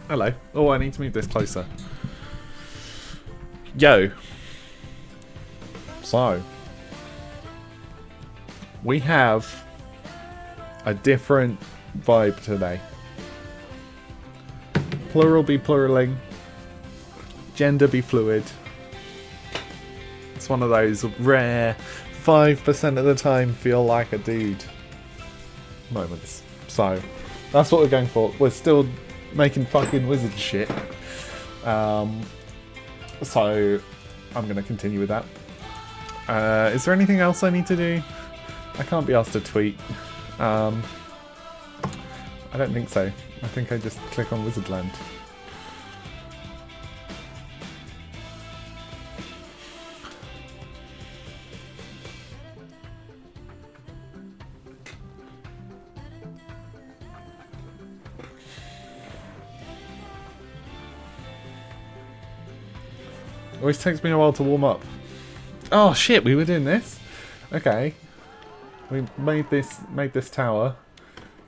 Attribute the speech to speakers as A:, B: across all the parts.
A: Hello. Oh, I need to move this closer. Yo. So, we have a different vibe today. Plural be pluraling. Gender be fluid. It's one of those rare 5% of the time feel like a dude moments. So, that's what we're going for. We're still making fucking wizard shit. So, I'm going to continue with that. Is there anything else I need to do? I can't be asked to tweet. I don't think so. I think I just click on Wizardland. Always takes me a while to warm up. Oh shit, we were doing this? Okay. We made this tower.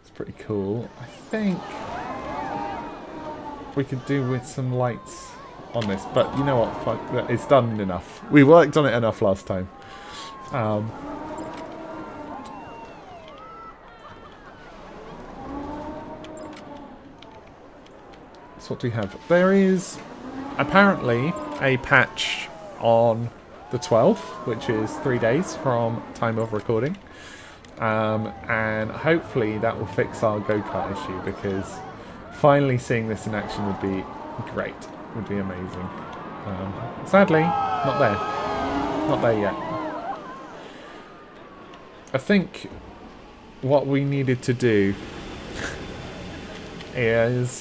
A: It's pretty cool. I think we could do with some lights on this, but you know what? Fuck, it's done enough. We worked on it enough last time. So what do we have? There is apparently a patch on the 12th, which is 3 days from time of recording. And hopefully that will fix our go-kart issue, because finally seeing this in action would be great. Would be amazing. Sadly, not there. Not there yet. I think what we needed to do is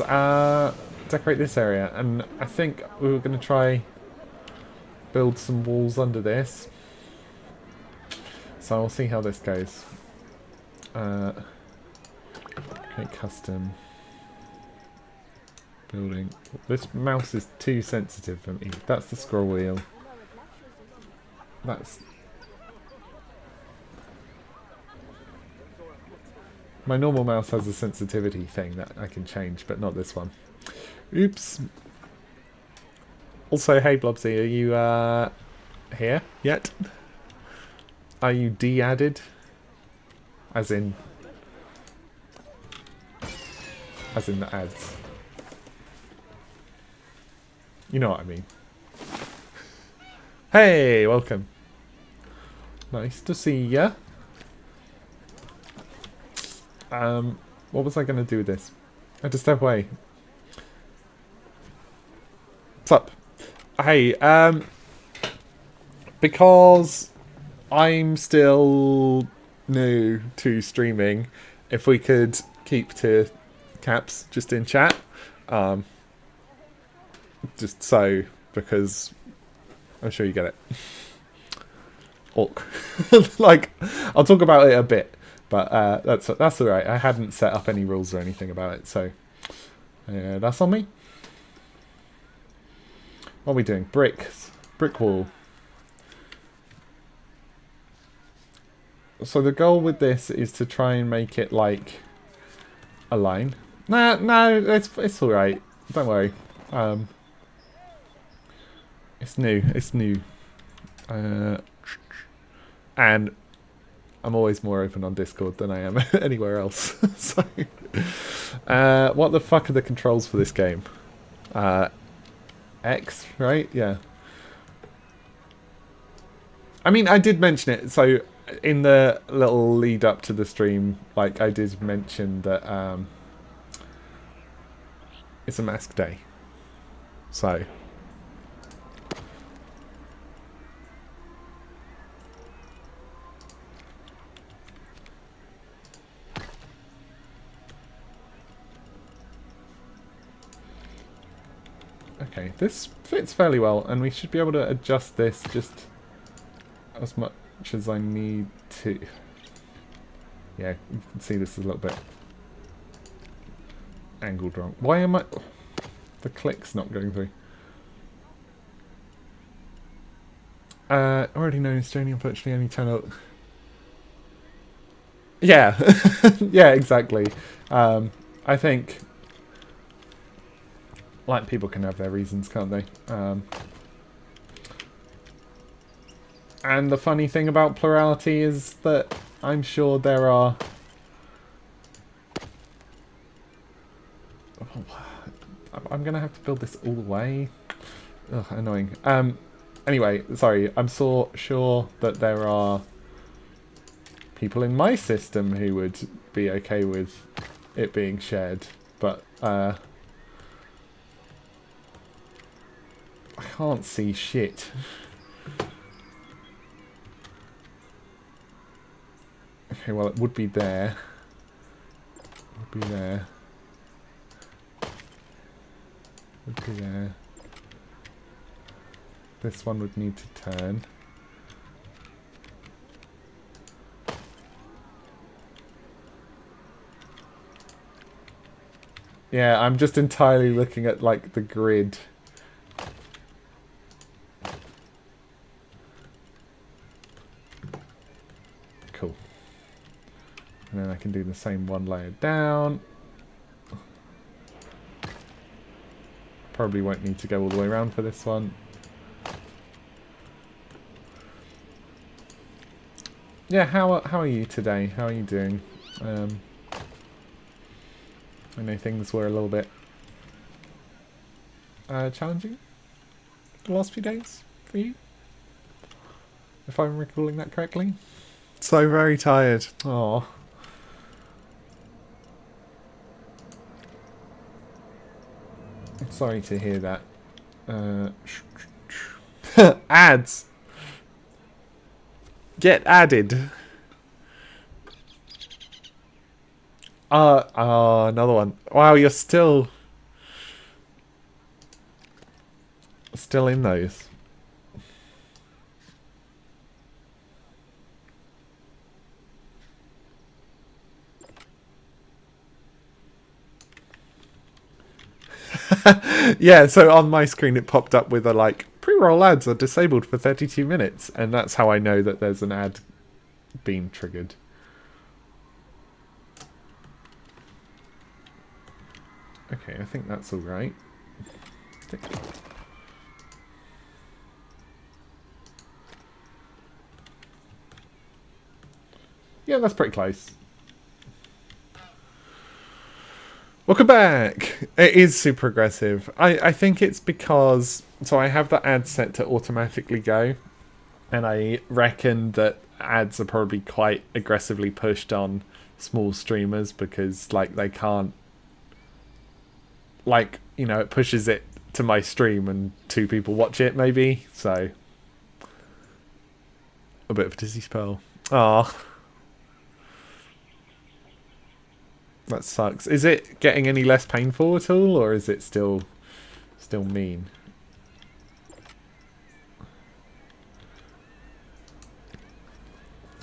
A: decorate this area, and I think we were going to try build some walls under this. So we'll see how this goes. Okay, custom building. This mouse is too sensitive for me. That's the scroll wheel. That's... My normal mouse has a sensitivity thing that I can change, but not this one. Oops. Also, hey Blobsy, are you here yet? Are you de-added? As in the ads. You know what I mean. Hey, welcome. Nice to see ya. What was I going to do with this? I had to step away. What's up? Hey, because I'm still new to streaming, if we could keep to caps just in chat, just so, because I'm sure you get it. Orc. Like, I'll talk about it a bit, but that's alright. I hadn't set up any rules or anything about it, so that's on me. What are we doing? Bricks. Brick wall. So the goal with this is to try and make it like a line. No, it's all right. Don't worry. It's new. It's new. And I'm always more open on Discord than I am anywhere else. So, what the fuck are the controls for this game? X, right? Yeah. I mean, I did mention it. So in the little lead up to the stream, like I did mention that it's a mask day. So okay, this fits fairly well, and we should be able to adjust this just as much as I need to. Yeah, you can see this is a little bit angled wrong. Why am I... The click's not going through. Already known Estonia, unfortunately only turn out... Yeah, yeah, exactly. I think Like, people can have their reasons, can't they? And the funny thing about plurality is that I'm sure there are... I'm going to have to build this all the way. Ugh, annoying. Anyway, sorry. I'm so sure that there are people in my system who would be okay with it being shared. But, I can't see shit. Okay, well, it would be there. It would be there. Would be there. This one would need to turn. Yeah, I'm just entirely looking at, like, the grid. Cool. And then I can do the same one layer down. Probably won't need to go all the way around for this one. Yeah, how are you today? How are you doing? I know things were a little bit challenging the last few days for you, if I'm recalling that correctly. So very tired. Oh. Sorry to hear that. Ads! Get added! Another one. Wow, you're still in those. Yeah, so on my screen it popped up with a like, pre-roll ads are disabled for 32 minutes, and that's how I know that there's an ad being triggered. Okay, I think that's alright. Yeah, that's pretty close. Welcome back! It is super aggressive. I think it's because... So I have the ad set to automatically go. And I reckon that ads are probably quite aggressively pushed on small streamers because, like, they can't... Like, you know, it pushes it to my stream and 2 people watch it, maybe. So... A bit of a dizzy spell. Ah. That sucks. Is it getting any less painful at all, or is it still mean?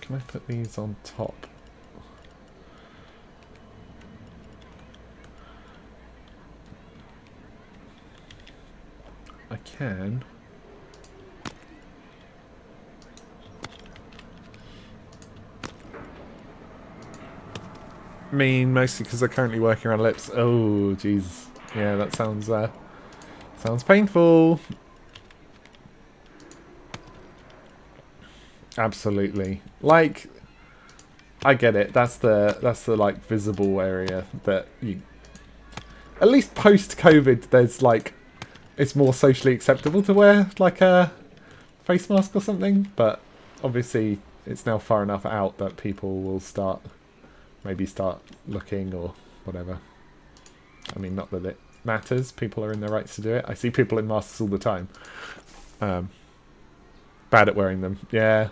A: Can I put these on top? I can. I mean, mostly because they're currently working on lips. Oh, jeez. Yeah, that sounds painful. Absolutely. Like, I get it. That's the like visible area that you. At least post COVID, there's like, it's more socially acceptable to wear like a face mask or something. But obviously, it's now far enough out that people will maybe start looking or whatever. I mean, not that it matters. People are in their rights to do it. I see people in masks all the time. Bad at wearing them. Yeah.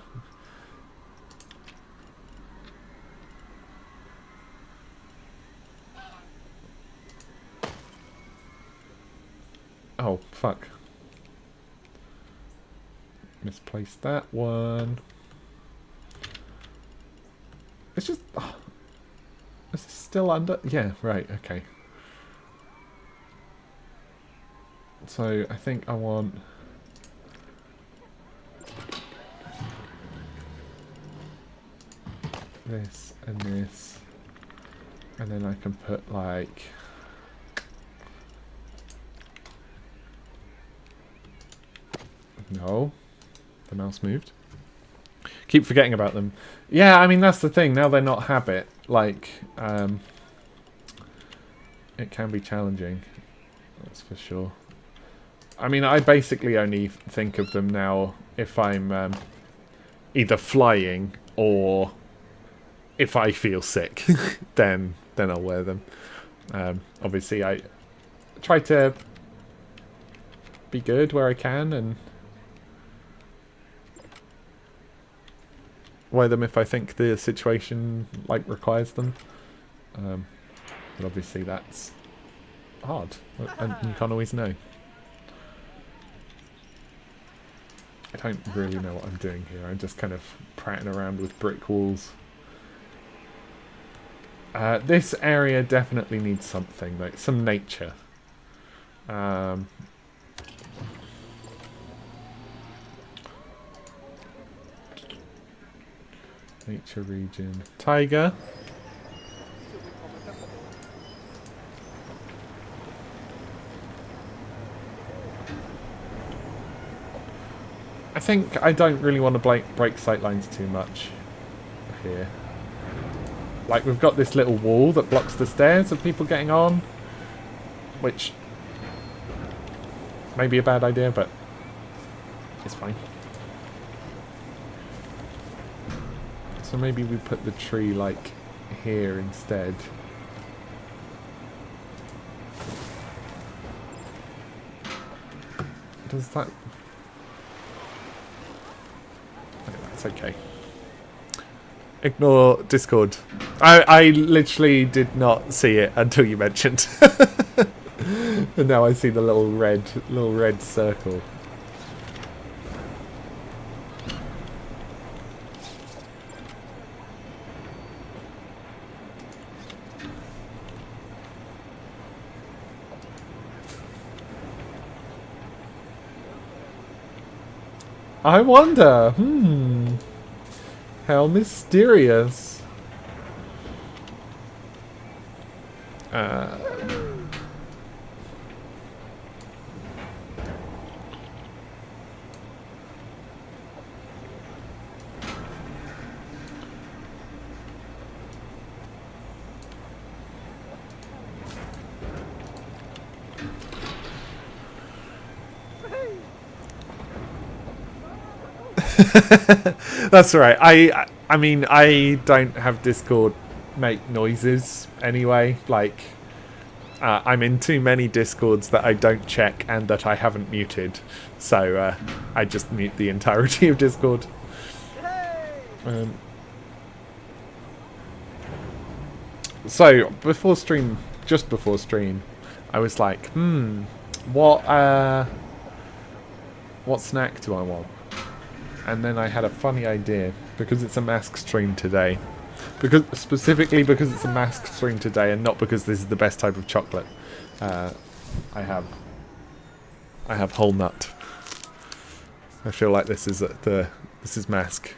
A: Oh, fuck. Misplaced that one. It's just... Oh. Is this still under? Yeah, right, okay. So, I think I want... this and this. And then I can put, like... No. The mouse moved. Keep forgetting about them. Yeah, I mean, that's the thing. Now they're not habit. Like, it can be challenging. That's for sure. I mean, I basically only think of them now if I'm either flying or if I feel sick. then I'll wear them. Obviously, I try to be good where I can and wear them if I think the situation requires them. But obviously that's hard, and you can't always know. I don't really know what I'm doing here. I'm just kind of prattling around with brick walls. This area definitely needs something, like some nature. Nature region. Tiger. I think I don't really want to break sightlines too much here. Like, we've got this little wall that blocks the stairs of people getting on, which may be a bad idea, but it's fine. So maybe we put the tree, like, here instead. Does that... No, that's okay. Ignore Discord. I literally did not see it until you mentioned. And now I see the little red circle. I wonder. How mysterious. That's all right. I mean, I don't have Discord make noises anyway. Like, I'm in too many Discords that I don't check and that I haven't muted. So I just mute the entirety of Discord. So before stream, just before stream, I was like, what snack do I want? And then I had a funny idea, because it's a mask stream today. Specifically because it's a mask stream today, and not because this is the best type of chocolate. I have whole nut. I feel like this is mask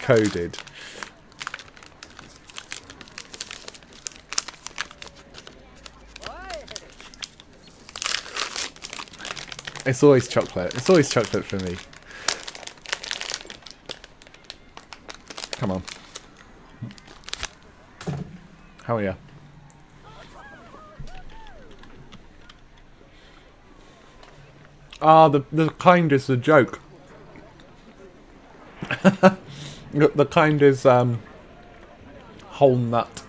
A: coded. It's always chocolate. It's always chocolate for me. Come on. How are you? Ah, the kind is a joke. The kind is whole nut.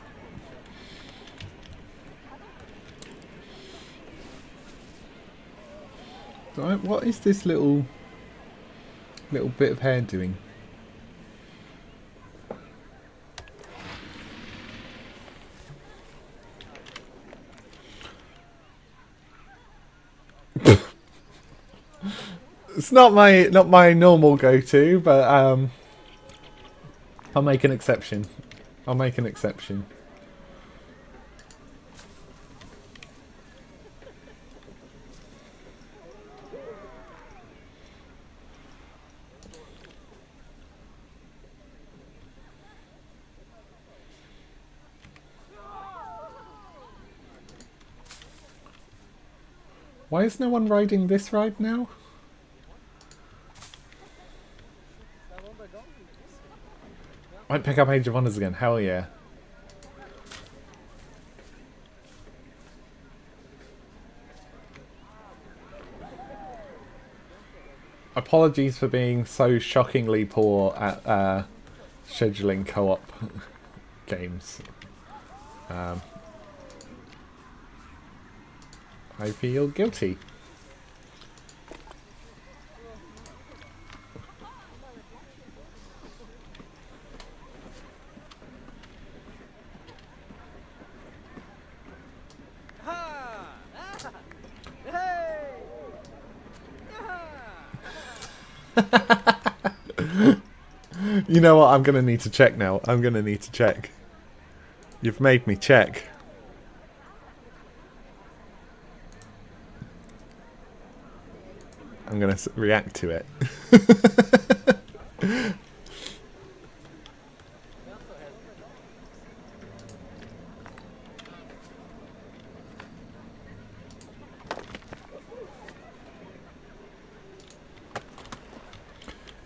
A: Right, what is this little bit of hair doing? It's not my normal go-to, but I'll make an exception. I'll make an exception. Why is no one riding this ride now? Might pick up Age of Wonders again. Hell yeah. Apologies for being so shockingly poor at scheduling co-op games. I feel guilty. You know what? I'm going to need to check now. I'm going to need to check. You've made me check. I'm going to react to it.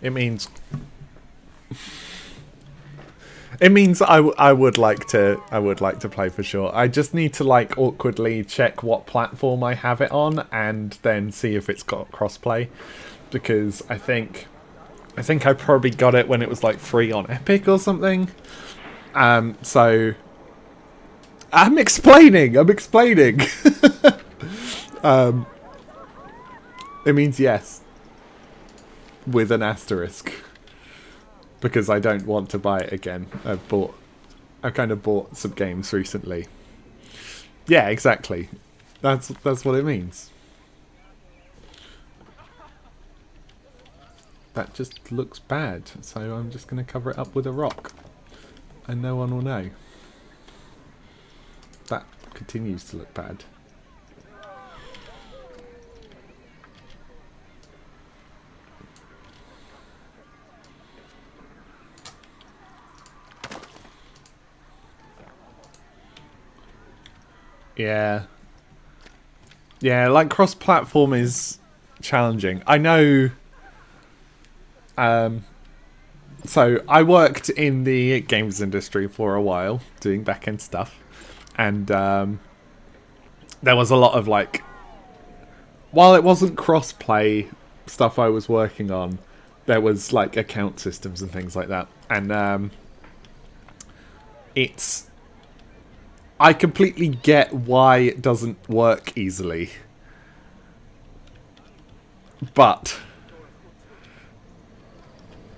A: It means... It means I would like to play for sure. I just need to like awkwardly check what platform I have it on and then see if it's got crossplay, because I think I probably got it when it was like free on Epic or something. So I'm explaining. It means yes, with an asterisk. Because I don't want to buy it again. I've kind of bought some games recently. Yeah, exactly. That's what it means. That just looks bad, so I'm just going to cover it up with a rock. And no one will know. That continues to look bad. Yeah. Yeah, like cross-platform is challenging. I know... so I worked in the games industry for a while, doing back-end stuff. And there was a lot of like... While it wasn't cross-play stuff I was working on, there was like account systems and things like that. And it's... I completely get why it doesn't work easily. But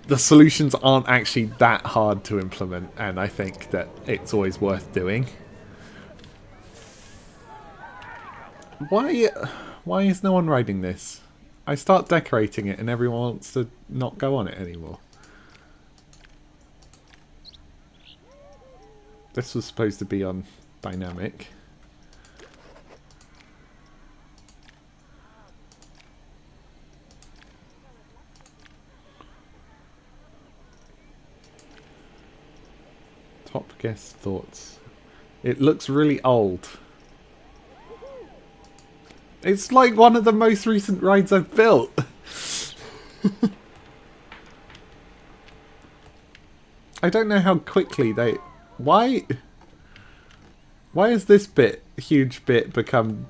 A: the solutions aren't actually that hard to implement, and I think that it's always worth doing. Why is no one riding this? I start decorating it and everyone wants to not go on it anymore. This was supposed to be on dynamic. Top guest thoughts. It looks really old. It's like one of the most recent rides I've built. I don't know how quickly they... Why has this huge bit, become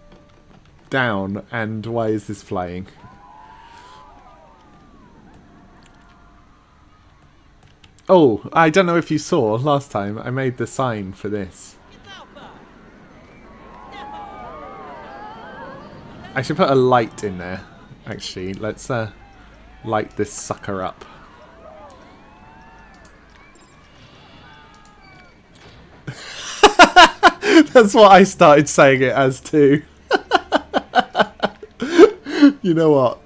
A: down, and why is this flying? Oh, I don't know if you saw last time, I made the sign for this. I should put a light in there, actually. Let's light this sucker up. That's what I started saying it as too. You know what?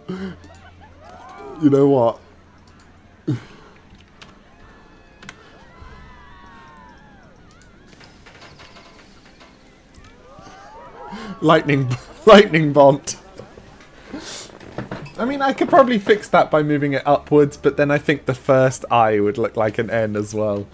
A: You know what? Lightning bolt. I mean, I could probably fix that by moving it upwards, but then I think the first eye would look like an N as well.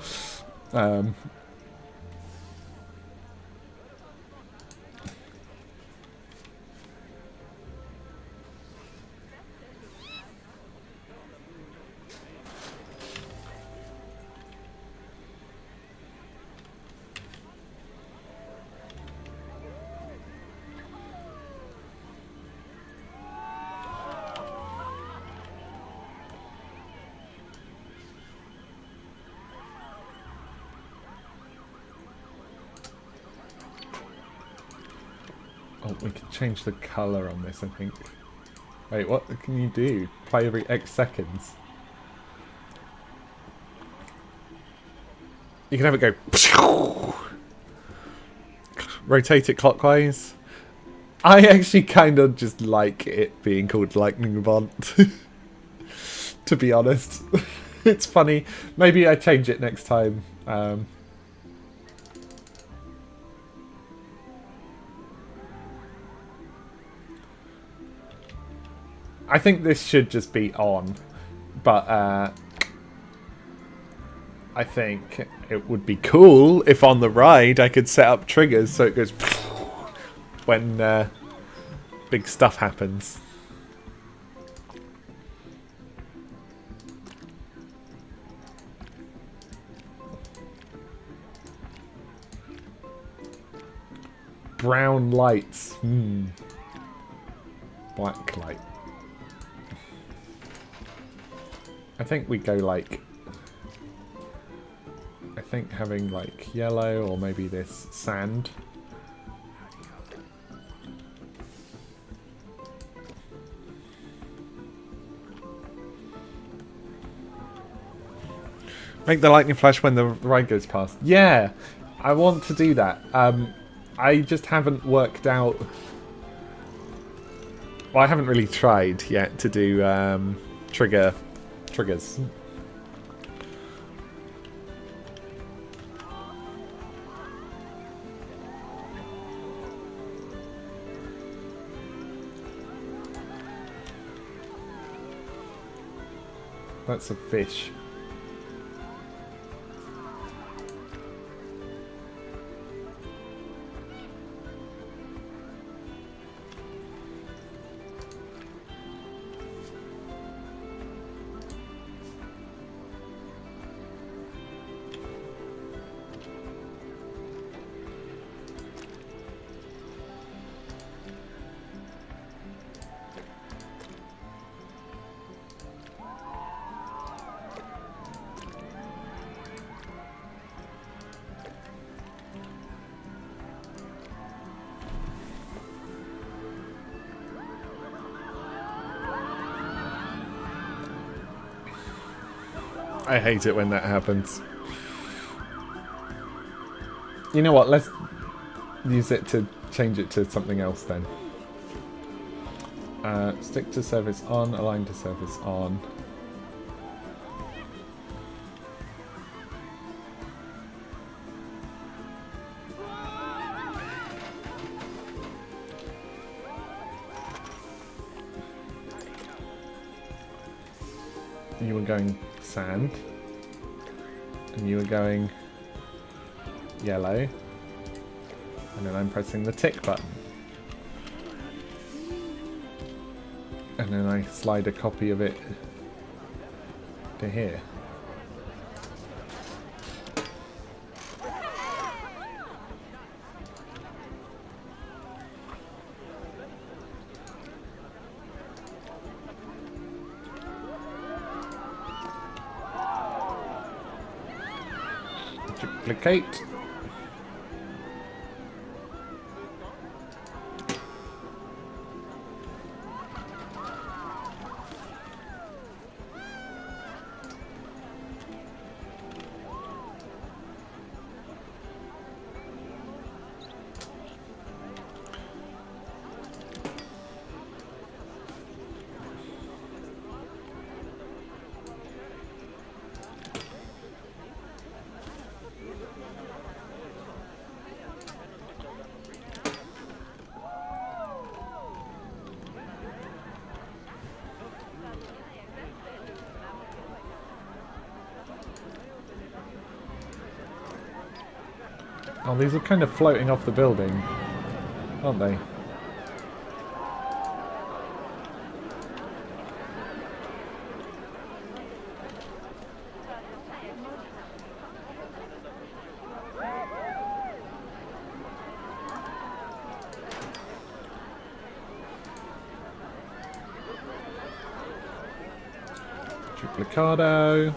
A: Oh, we can change the colour on this, I think. Wait, what can you do? Play every X seconds. You can have it go... Rotate it clockwise. I actually kind of just like it being called Lightning Bont. To be honest. It's funny. Maybe I change it next time. I think this should just be on. But I think it would be cool if on the ride I could set up triggers so it goes when big stuff happens. Brown lights. Black light. I think we go like... I think having like yellow or maybe this sand. Make the lightning flash when the ride goes past. Yeah, I want to do that. I just haven't worked out... Well, I haven't really tried yet to do triggers. That's a fish. I hate it when that happens. You know what? Let's use it to change it to something else then. Stick to surface on, align to surface on. You were going sand, and you were going yellow, and then I'm pressing the tick button, and then I slide a copy of it to here. Duplicate. Oh, these are kind of floating off the building, aren't they? Duplicado.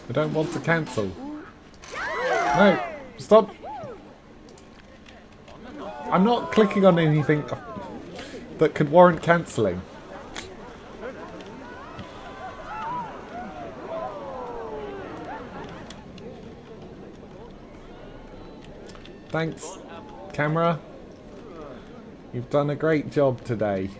A: I don't want to cancel. No, stop. I'm not clicking on anything that could warrant cancelling. Thanks, camera. You've done a great job today.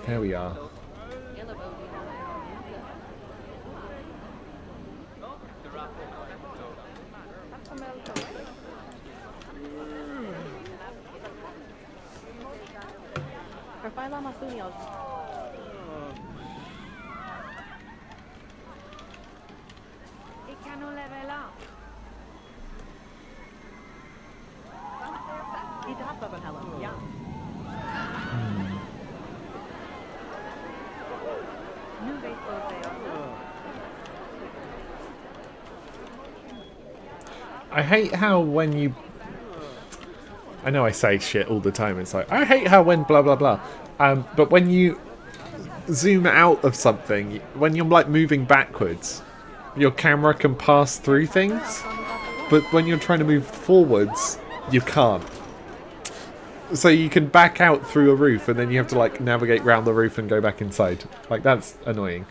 A: There we are. I hate how when you... I know I say shit all the time. It's like, I hate how when blah blah blah. But when you zoom out of something, when you're like moving backwards, your camera can pass through things. But when you're trying to move forwards, you can't. So you can back out through a roof and then you have to like navigate round the roof and go back inside. Like, that's annoying.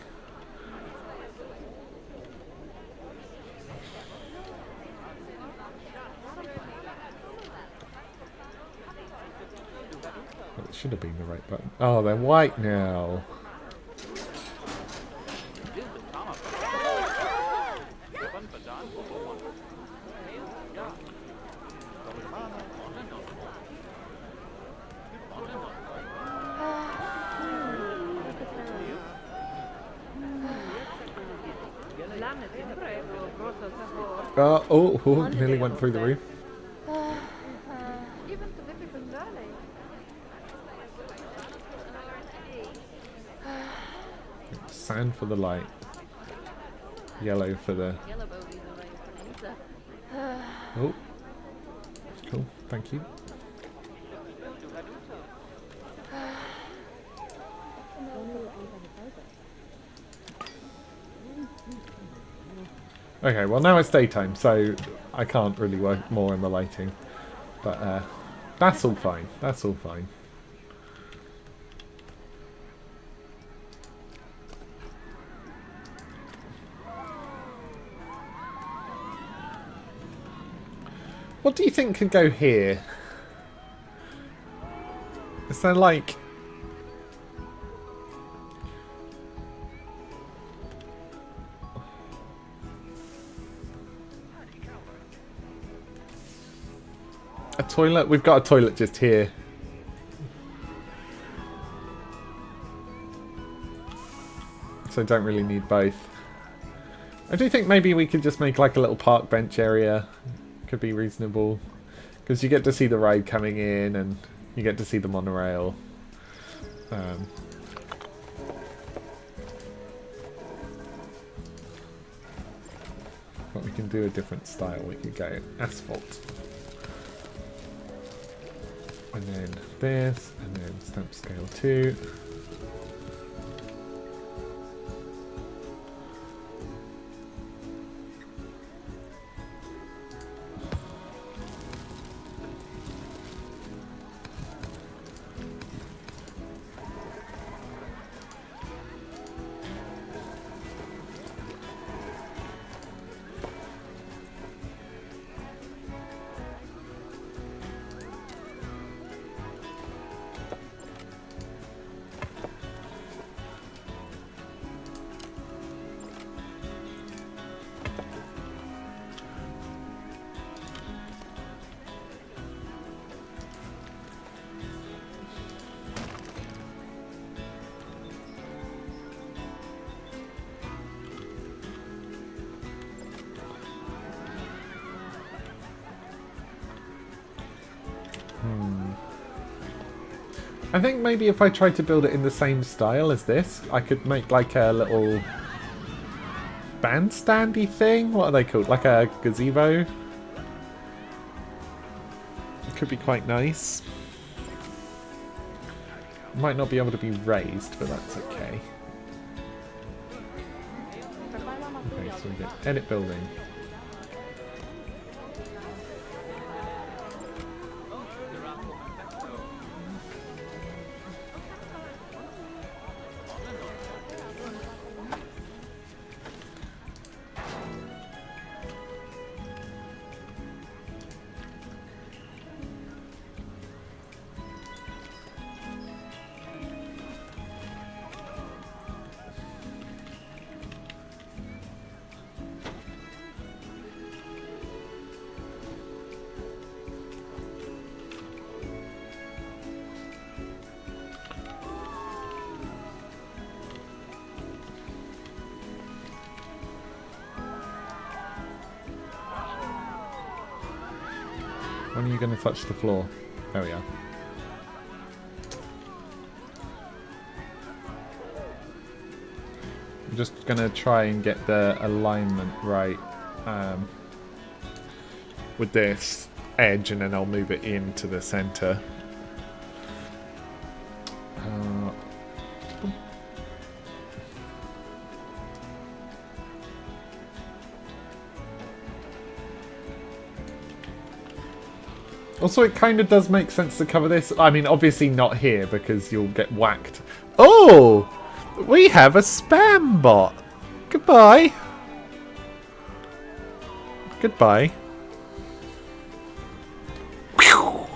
A: Should have been the right button. Oh, they're white now. Oh, nearly went through the roof. Sand for the light. Yellow for the... Oh. Cool, thank you. Okay, well now it's daytime, so I can't really work more on the lighting. But that's all fine, that's all fine. What do you think could go here? Is there like... a toilet? We've got a toilet just here. So I don't really need both. I do think maybe we could just make like a little park bench area. Could be reasonable. Because you get to see the ride coming in and you get to see the monorail. But we can do a different style. We could go asphalt. And then this, and then stamp scale 2. I think maybe if I tried to build it in the same style as this, I could make like a little bandstandy thing? What are they called? Like a gazebo? It could be quite nice. Might not be able to be raised, but that's okay. Okay, so we get edit building. When are you going to touch the floor? There we are. I'm just going to try and get the alignment right with this edge, and then I'll move it into the center. Also, it kind of does make sense to cover this. I mean, obviously not here, because you'll get whacked. Oh! We have a spam bot! Goodbye! Goodbye. Whew.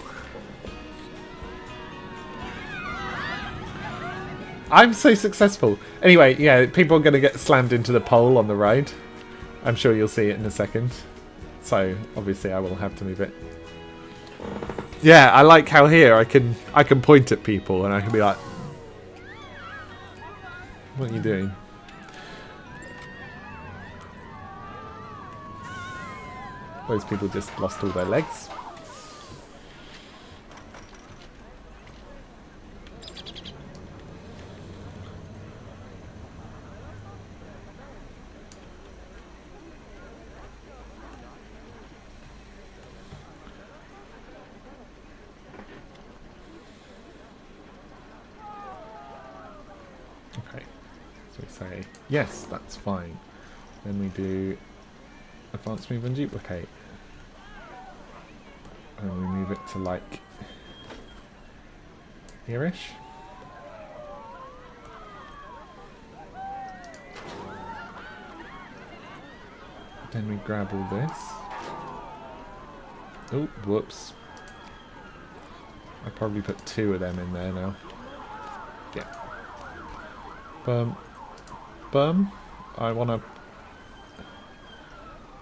A: I'm so successful. Anyway, yeah, people are going to get slammed into the pole on the ride. I'm sure you'll see it in a second. So, obviously I will have to move it. Yeah, I like how here I can point at people and I can be like, what are you doing? Those people just lost all their legs. Okay, so we say, yes, that's fine. Then we do advanced move and duplicate. And we move it to like here-ish. Then we grab all this. Oh, whoops. I probably put 2 of them in there now. Yeah. Bum. I want to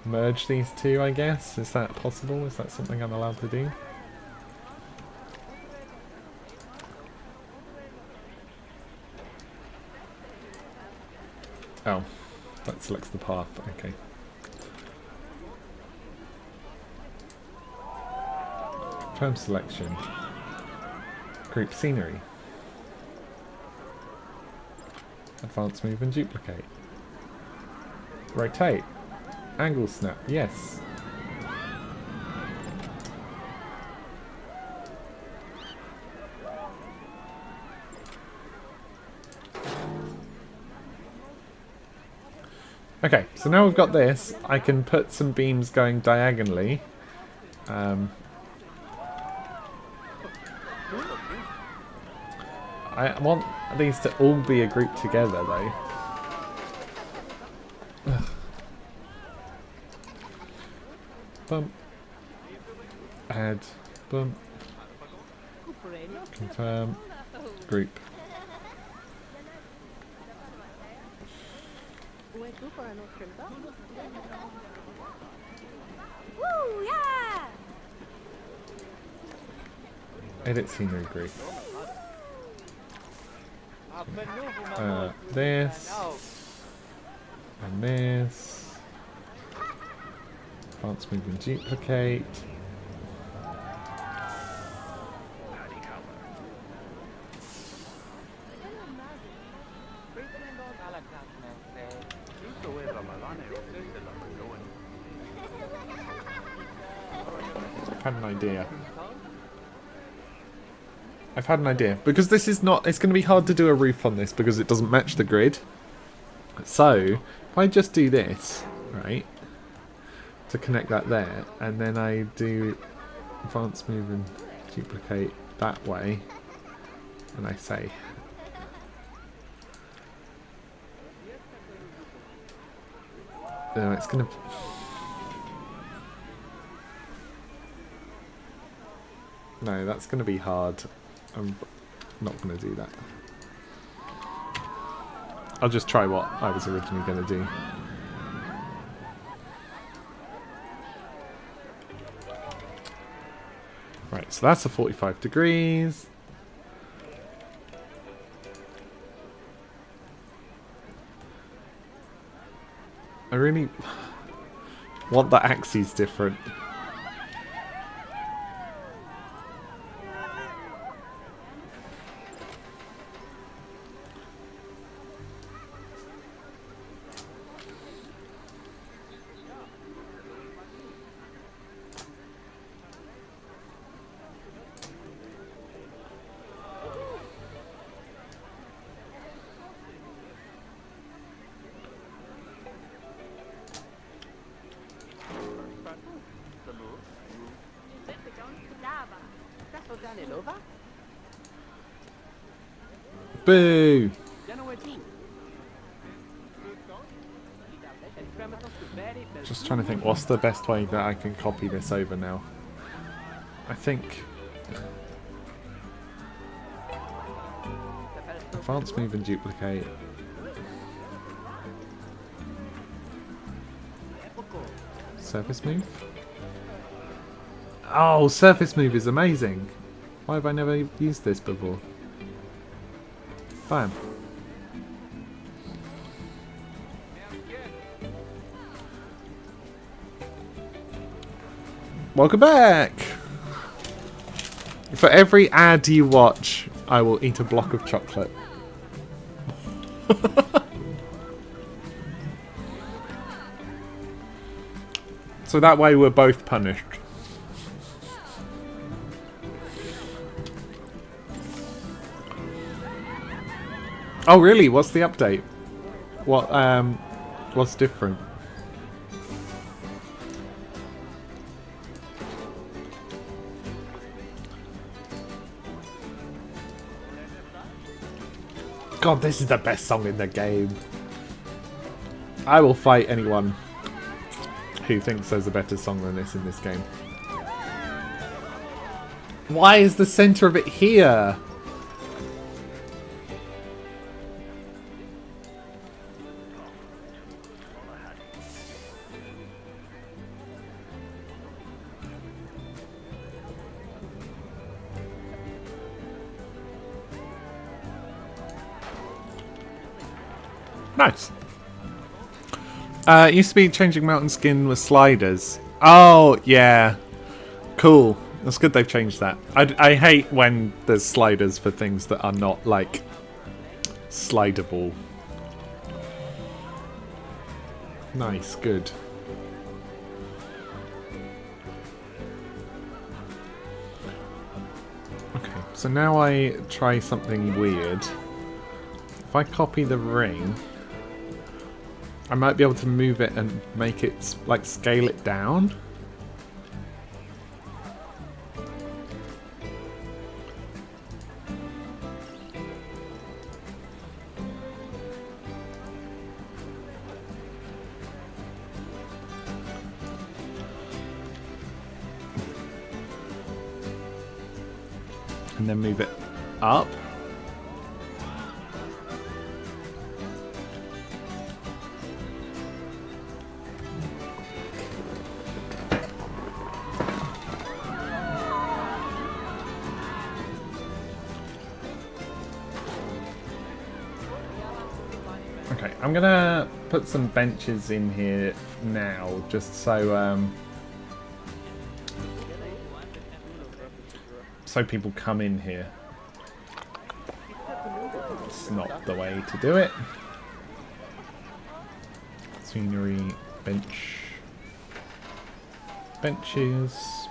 A: merge these 2, I guess. Is that possible? Is that something I'm allowed to do? Oh, that selects the path. Okay. Confirm selection. Group scenery. Advance move and duplicate. Rotate. Angle snap. Yes. Okay, so now we've got this, I can put some beams going diagonally. I want these to all be a group together, though. Ugh. Bump. Add. Bump. Confirm. Group.
B: Woo, yeah!
A: Edit scenery group. This. And this. Advanced move and duplicate. had an idea. I've had an idea. Because this is not... It's going to be hard to do a roof on this because it doesn't match the grid. So, if I just do this, right, to connect that there, and then I do advance move and duplicate that way, and I say... No, it's going to... No, that's going to be hard. I'm not going to do that. I'll just try what I was originally going to do. Right, so that's a 45 degrees. I really want the axes different. Boo! Just trying to think what's the best way that I can copy this over now. I think... Advance move and duplicate. Surface move? Oh, surface move is amazing! Why have I never used this before? Bam. Welcome back! For every ad you watch, I will eat a block of chocolate. So that way we're both punished. Oh really? What's the update? What's different? God, this is the best song in the game. I will fight anyone who thinks there's a better song than this in this game. Why is the center of it here? Nice. It used to be changing mountain skin with sliders. Oh, yeah. Cool. That's good they've changed that. I hate when there's sliders for things that are not, like, slidable. Nice, good. Okay, so now I try something weird. If I copy the ring... I might be able to move it and make it, like, scale it down. And then move it up. Okay, I'm gonna put some benches in here now, just so so people come in here. It's not the way to do it. Scenery, benches.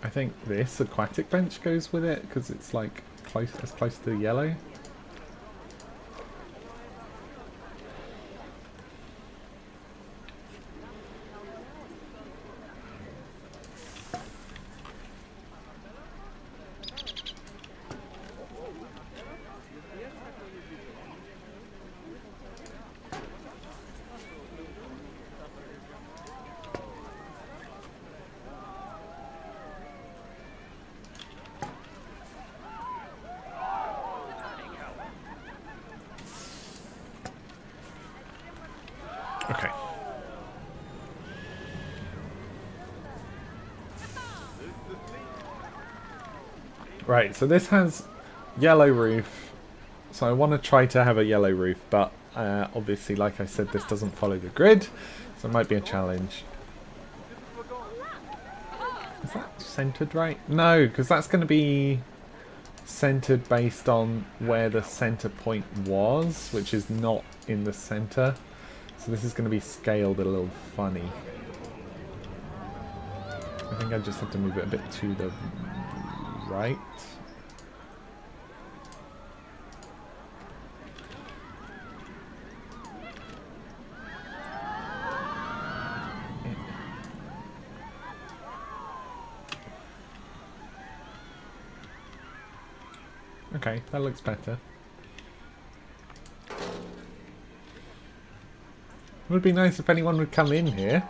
A: I think this aquatic bench goes with it because it's like close to yellow. Okay. Right, so this has yellow roof. So I want to try to have a yellow roof, but obviously, like I said, this doesn't follow the grid, so it might be a challenge. Is that centered right? No, because that's going to be centered based on where the center point was, which is not in the center. So this is going to be scaled a little funny. I think I just have to move it a bit to the right. Okay, that looks better. It would be nice if anyone would come in here.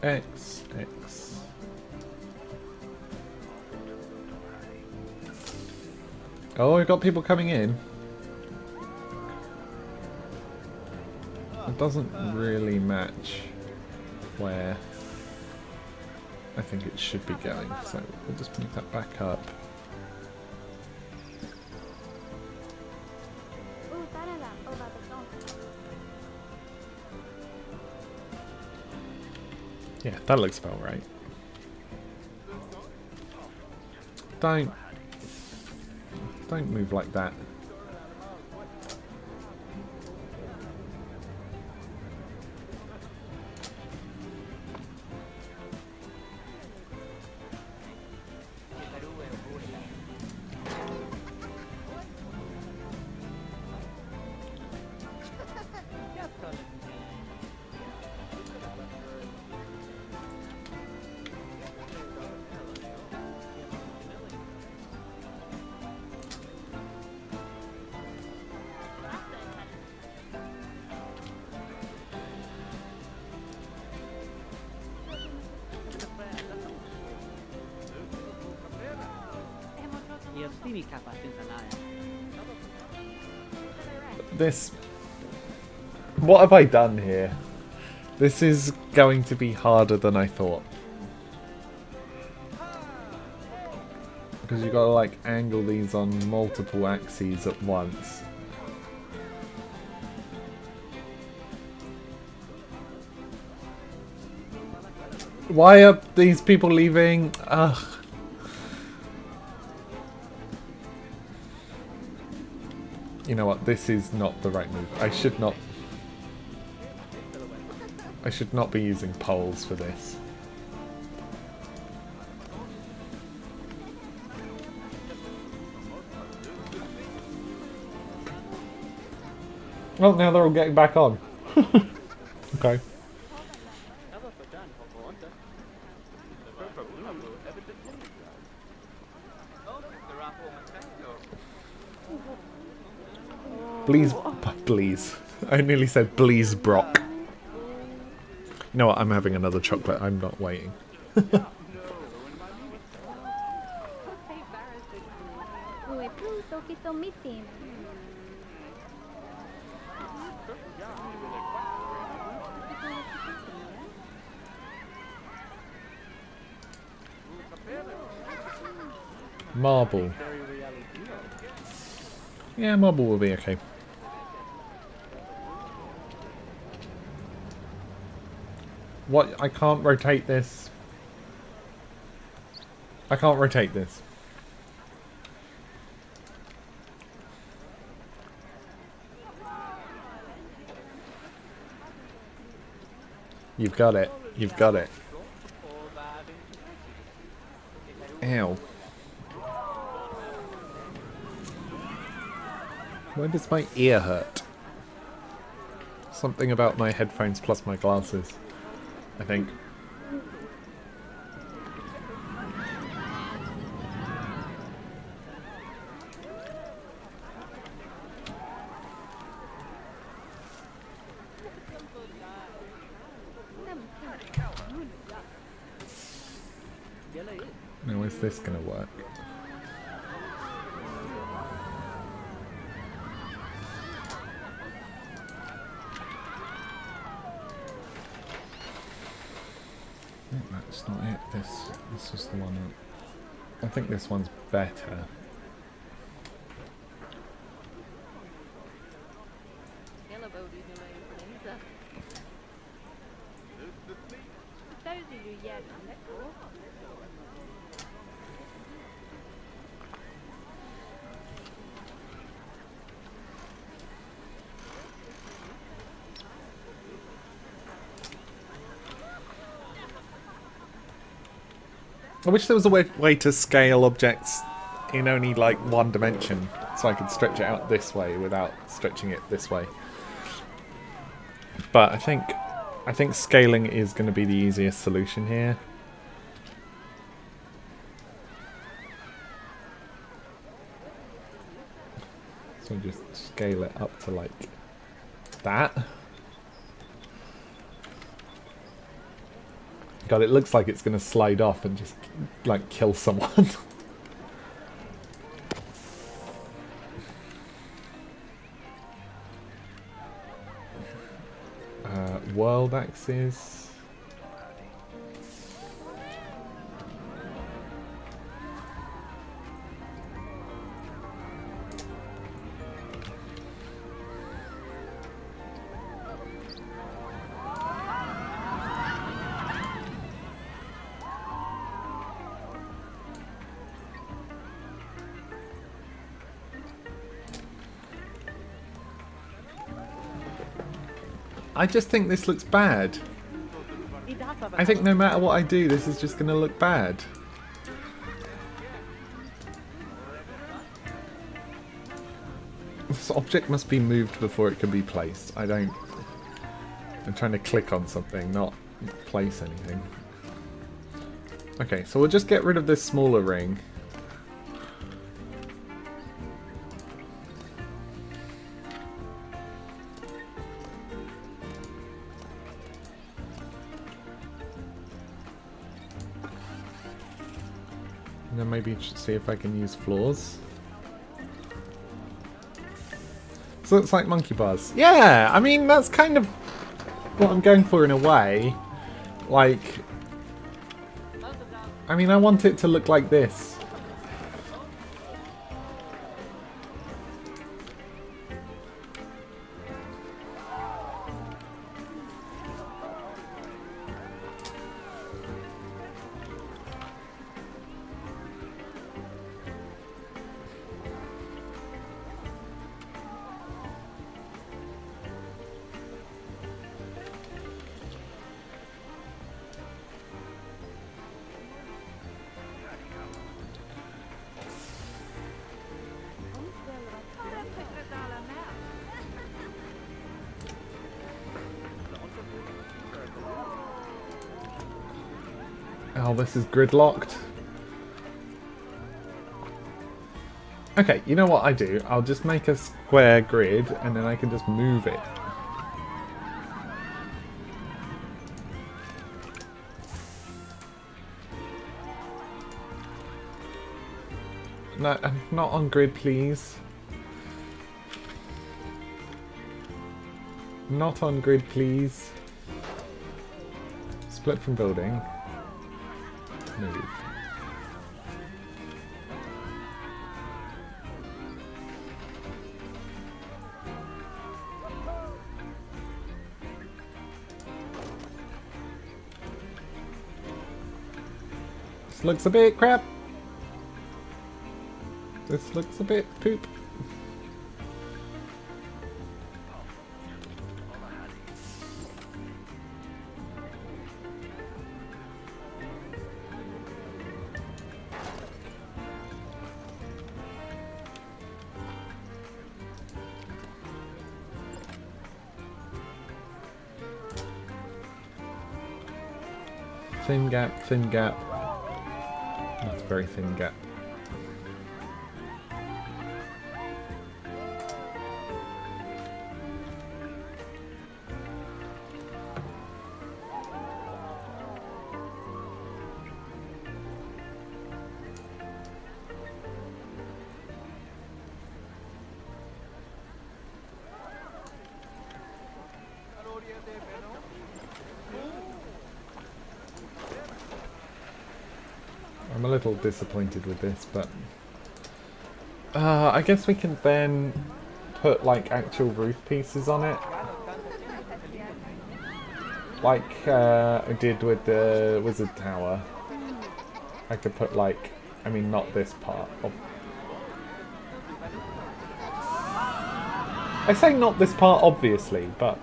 A: X. Oh, we've got people coming in. It doesn't really match where I think it should be going, so we'll just move that back up. Yeah, that looks about right. Don't move like that. This... What have I done here? This is going to be harder than I thought. Because you've got to like angle these on multiple axes at once. Why are these people leaving? Ugh. You know what? This is not the right move. I should not be using poles for this. Well, now they're all getting back on. Okay. Please, please. I nearly said please, Brock. You know what? I'm having another chocolate. I'm not waiting. Marble. Yeah, marble will be okay. What? I can't rotate this. I can't rotate this. You've got it. You've got it. Ow. Why does my ear hurt? Something about my headphones plus my glasses, I think. Now is this gonna work? That's not it. This is the one. I think this one's better. I wish there was a way to scale objects in only like one dimension, so I could stretch it out this way without stretching it this way. But I think scaling is going to be the easiest solution here. So just scale it up to like that. God, it looks like it's going to slide off and just, like, kill someone. World axis. I just think this looks bad. I think no matter what I do, this is just going to look bad. This object must be moved before it can be placed. I'm trying to click on something, not place anything. Okay, so we'll just get rid of this smaller ring. And then maybe see if I can use floors. So it's like monkey bars. Yeah, I mean, that's kind of what I'm going for in a way. Like, I mean, I want it to look like this. Oh, this is gridlocked. Okay, you know what I do? I'll just make a square grid and then I can just move it. No, not on grid, please. Not on grid, please. Split from building. Move. This looks a bit crap. This looks a bit poop. Thin gap, thin gap. That's a very thin gap. I'm a little disappointed with this, but I guess we can then put like actual roof pieces on it, like I did with the Wizard Tower. I could put like, I mean, not this part. I say not this part, obviously, but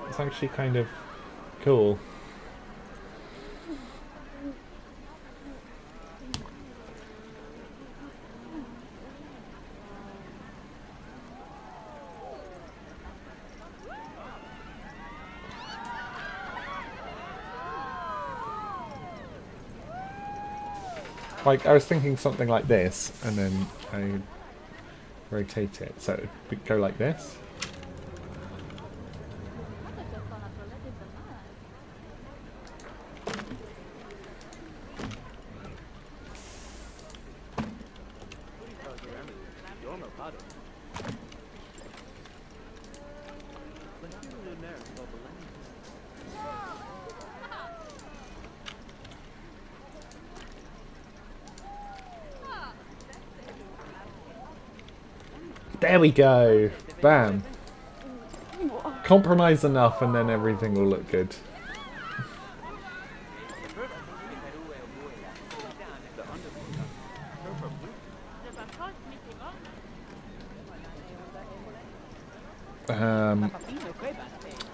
A: it's actually kind of cool. Like, I was thinking something like this, and then I rotate it, so it would go like this. There we go! Bam! Compromise enough and then everything will look good.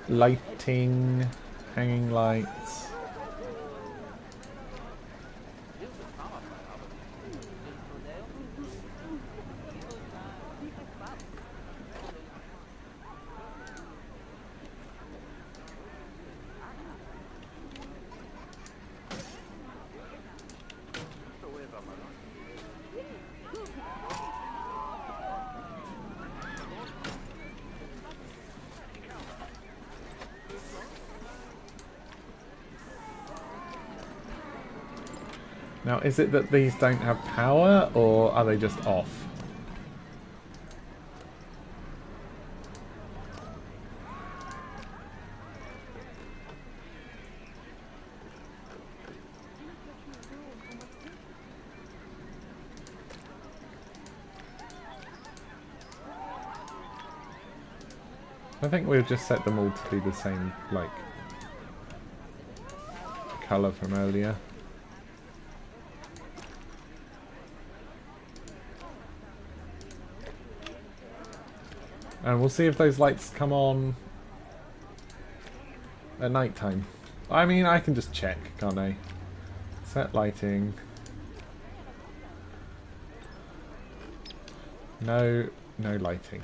A: Lighting, hanging lights. Now, is it that these don't have power, or are they just off? I think we'll just set them all to be the same, like, colour from earlier. And we'll see if those lights come on at night time. I mean, I can just check, can't I? Set lighting. No lighting.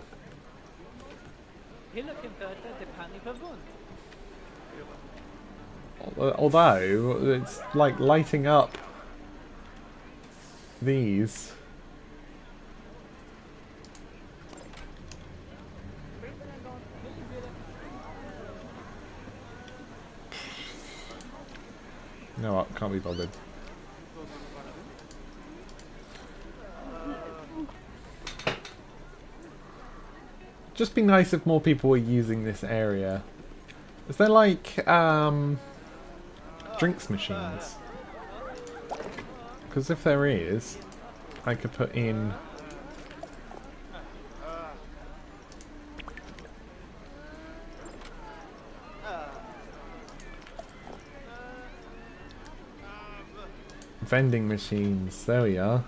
A: Although, it's like lighting up these. You know what? Can't be bothered. Just be nice if more people were using this area. Is there like drinks machines? Because if there is, I could put in vending machines. There we are.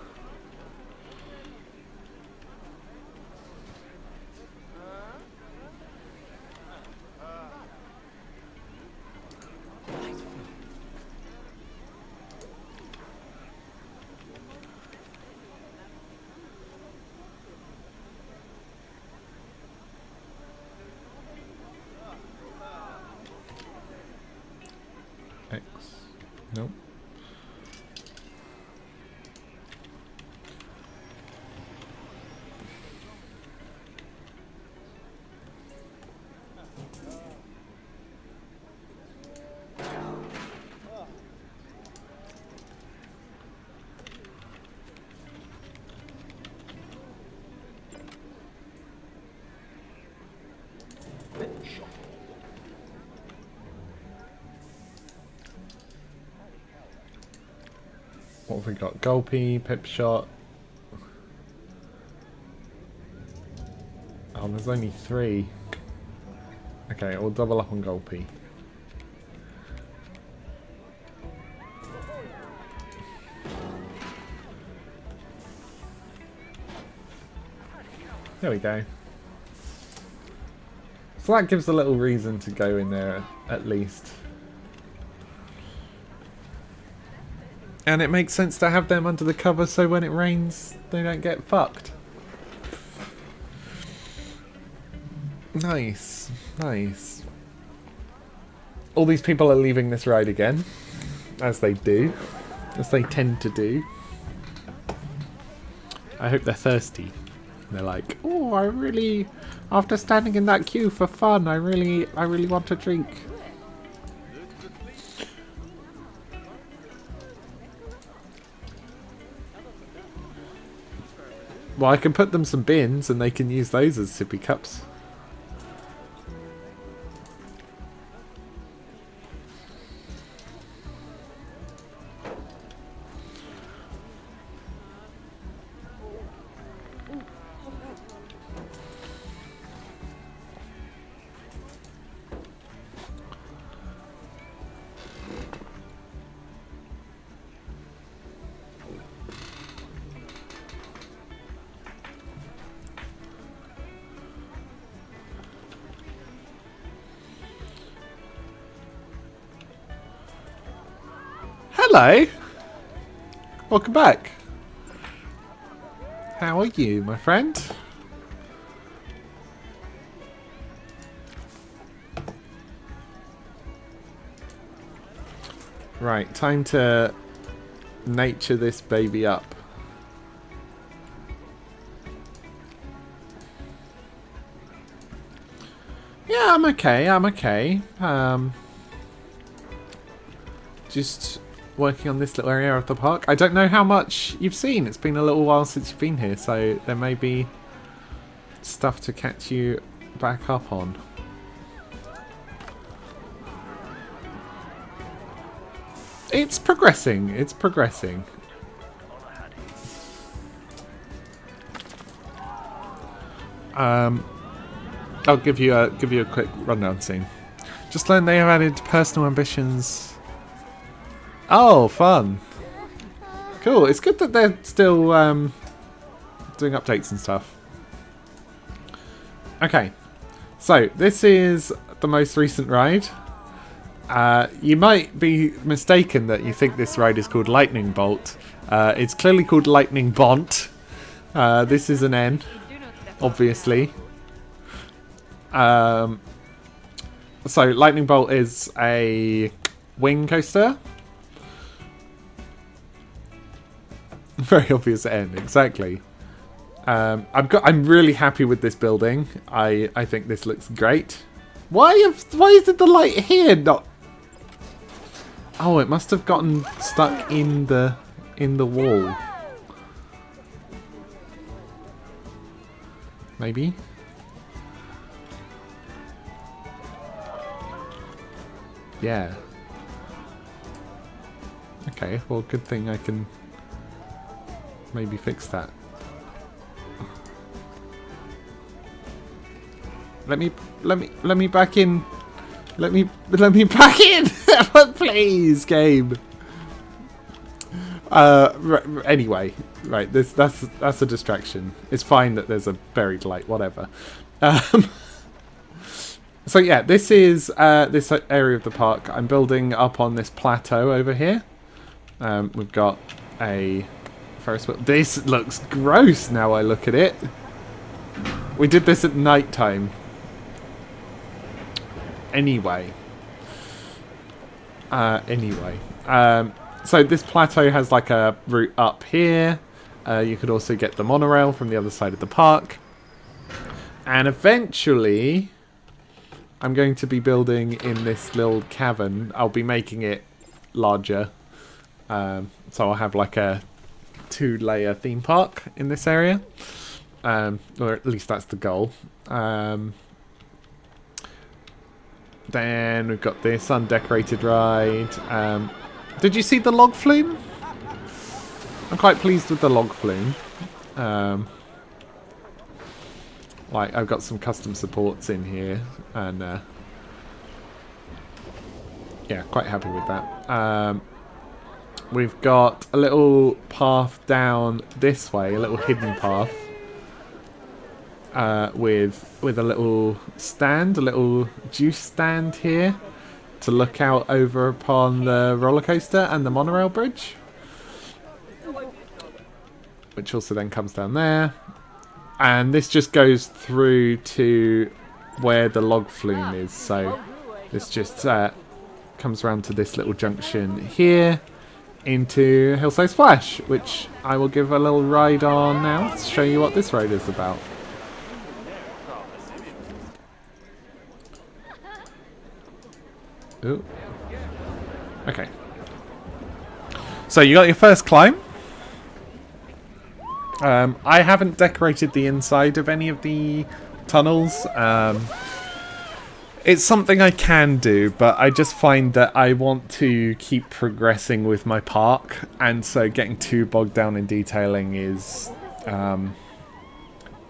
A: X. Nope. What have we got? Gulpy, Pip Shot. Oh, there's only 3. Okay, we'll double up on Gulpy. There we go. So that gives a little reason to go in there at least. And it makes sense to have them under the cover so when it rains they don't get fucked. Nice, nice. All these people are leaving this ride again, as they do, as they tend to do. I hope they're thirsty. They're like, oh, I really, after standing in that queue for fun, I really want a drink. Well, I can put them some bins and they can use those as sippy cups. Hello! Welcome back. How are you, my friend? Right, time to nature this baby up. Yeah, I'm okay, I'm okay. Just working on this little area of the park. I don't know how much you've seen. It's been a little while since you've been here, so there may be stuff to catch you back up on. It's progressing. It's progressing. I'll give you a quick rundown soon. Just learned they have added personal ambitions. Oh, fun. Cool. It's good that they're still doing updates and stuff. Okay. So, this is the most recent ride. You might be mistaken that you think this ride is called Lightning Bolt. It's clearly called Lightning Bont. This is an N, obviously. So, Lightning Bolt is a wing coaster. Very obvious N, exactly. I'm really happy with this building. I think this looks great. Why isn't the light here not? Oh, it must have gotten stuck in the wall. Maybe. Yeah. Okay, well, good thing I can maybe fix that. Let me back in. Let me back in, please, game. Anyway, right. That's a distraction. It's fine that there's a buried light. Whatever. So yeah, this is this area of the park. I'm building up on this plateau over here. We've got a Ferris wheel. This looks gross now I look at it. We did this at night time. Anyway. So this plateau has like a route up here. You could also get the monorail from the other side of the park. And eventually, I'm going to be building in this little cavern. I'll be making it larger. So I'll have like a 2-layer theme park in this area. Or at least that's the goal. Then we've got this undecorated ride. Did you see the log flume? I'm quite pleased with the log flume. Like, I've got some custom supports in here, and yeah, quite happy with that. We've got a little path down this way, a little hidden path, with a little stand, a little juice stand here, to look out over upon the roller coaster and the monorail bridge, which also then comes down there. And this just goes through to where the log flume is. So this just comes around to this little junction here into Hillside Splash, which I will give a little ride on now to show you what this ride is about. Ooh. Okay. So you got your first climb. I haven't decorated the inside of any of the tunnels. It's something I can do, but I just find that I want to keep progressing with my park, and so getting too bogged down in detailing is a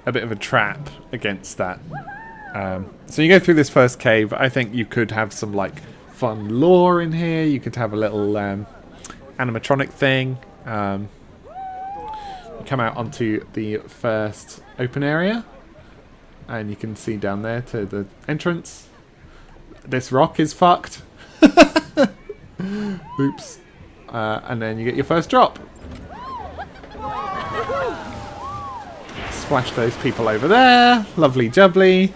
A: bit of a trap against that. So you go through this first cave. I think you could have some like fun lore in here. You could have a little animatronic thing. You come out onto the first open area, and you can see down there to the entrance. This rock is fucked. Oops. And then you get your first drop. Splash those people over there. Lovely jubbly.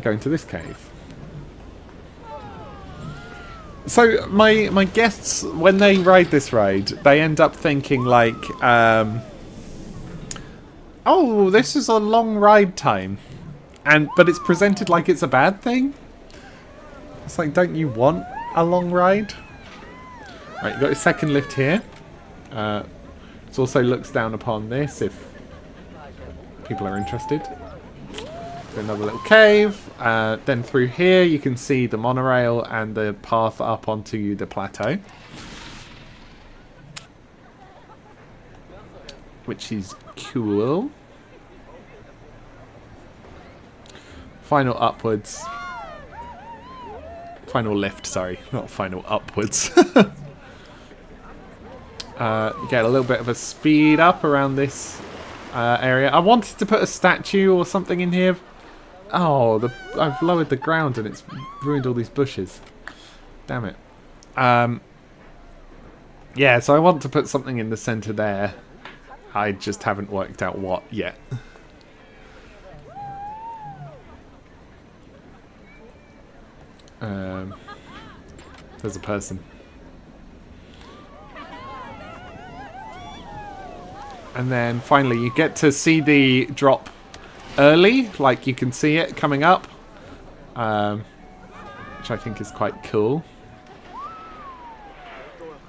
A: Go into this cave. So my guests, when they ride this ride, they end up thinking like, oh, this is a long ride time. But it's presented like it's a bad thing. It's like, don't you want a long ride? Right, you've got your second lift here. It also looks down upon this if people are interested. Another little cave. Then through here you can see the monorail and the path up onto the plateau, which is cool. Final upwards. Final lift, sorry. Not final upwards. You get a little bit of a speed up around this area. I wanted to put a statue or something in here. Oh, I've lowered the ground and it's ruined all these bushes. Damn it. Yeah, so I want to put something in the centre there. I just haven't worked out what yet. There's a person. And then finally you get to see the drop early, like you can see it coming up. which I think is quite cool.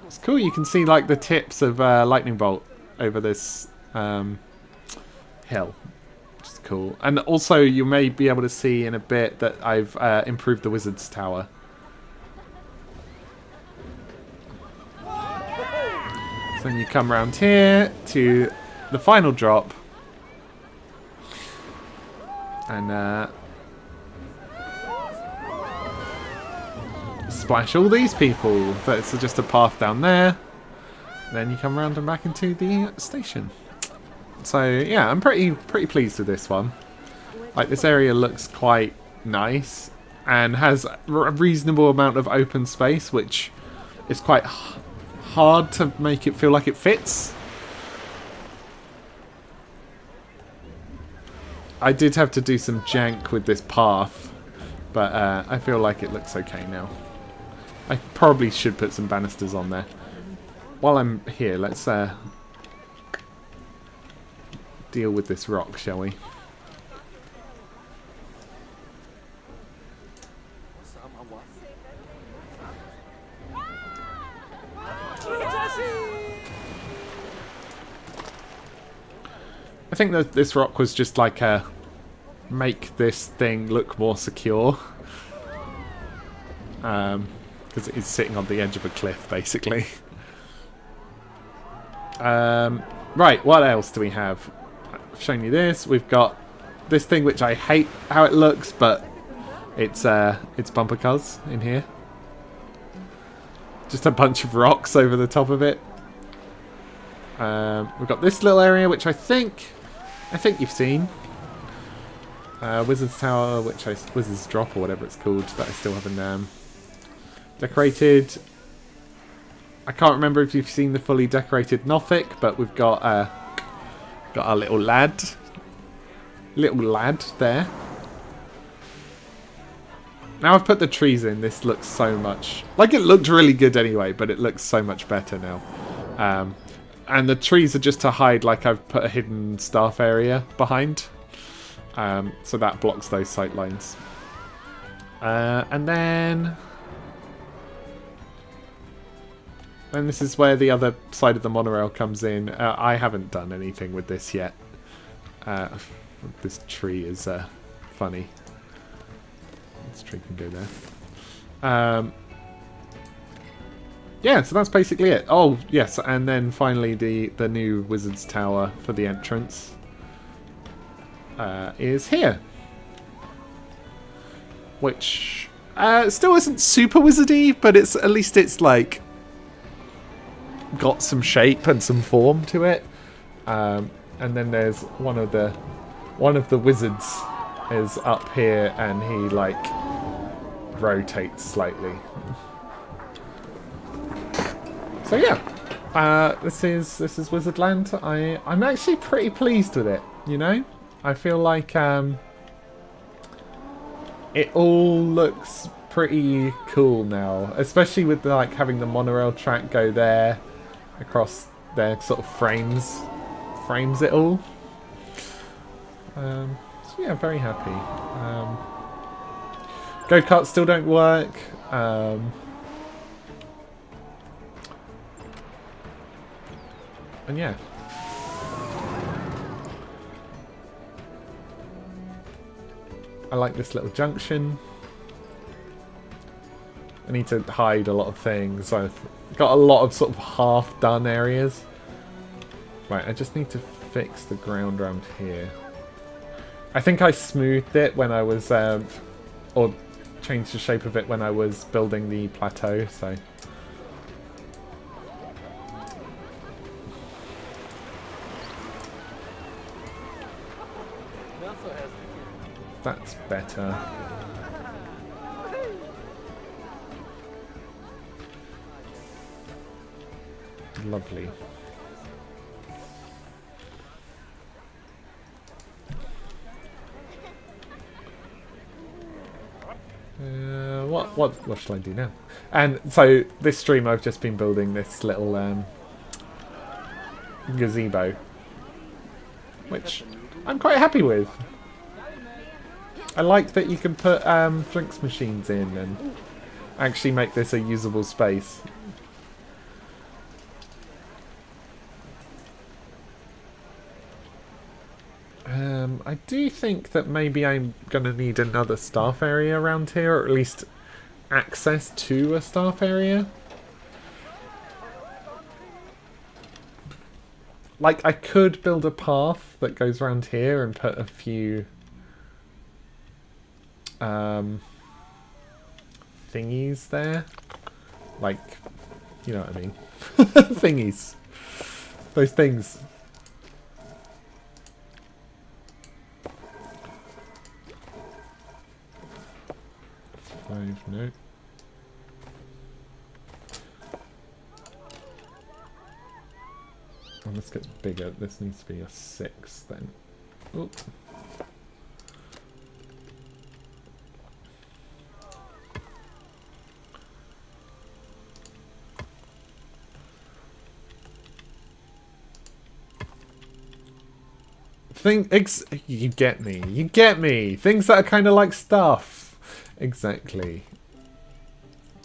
A: It's cool, you can see like the tips of lightning bolt over this hill, which is cool. And also you may be able to see in a bit that I've improved the wizard's tower. So then you come around here to the final drop, and splash all these people. That's just a path down there. Then you come around and back into the station. So yeah, I'm pretty pleased with this one. Like, this area looks quite nice and has a reasonable amount of open space, which is quite hard to make it feel like it fits. I did have to do some jank with this path, but I feel like it looks okay now. I probably should put some banisters on there. While I'm here, let's deal with this rock, shall we? I think that this rock was just like a make this thing look more secure. Because it is sitting on the edge of a cliff, basically. Right, what else do we have? I've shown you this. We've got this thing which I hate how it looks, but it's bumper cars in here. Just a bunch of rocks over the top of it. We've got this little area which I think you've seen. Wizard's Tower, Wizard's Drop or whatever it's called, that I still haven't decorated. I can't remember if you've seen the fully decorated Nothic, but we've got our little lad there. Now I've put the trees in, this looks so much like it looked really good anyway, but it looks so much better now. And the trees are just to hide, like I've put a hidden staff area behind, so that blocks those sight lines. And then this is where the other side of the monorail comes in. I haven't done anything with this yet. This tree is funny. This tree can go there. Yeah, so that's basically it. Oh, yes, and then finally the new Wizard's Tower for the entrance is here. Which still isn't super wizardy, but at least it's like got some shape and some form to it. And then there's one of the wizards is up here, and he like rotates slightly. So yeah, this is Wizardland. I'm actually pretty pleased with it. You know, I feel like it all looks pretty cool now, especially with like having the monorail track go there across there, sort of frames it all. So yeah, very happy. Go-karts still don't work. And yeah. I like this little junction. I need to hide a lot of things. I've got a lot of sort of half-done areas. Right, I just need to fix the ground around here. I think I smoothed it when I was, or changed the shape of it when I was building the plateau, so... That's better. Lovely. What shall I do now? And so this stream I've just been building this little gazebo, which I'm quite happy with. I like that you can put drinks machines in and actually make this a usable space. I do think that maybe I'm going to need another staff area around here, or at least access to a staff area. Like, I could build a path that goes around here and put a few thingies there. Like, you know what I mean. Thingies. Those things. No. Oh, this gets bigger. This needs to be a 6 then. Oop. You get me. You get me. Things that are kind of like stuff. Exactly.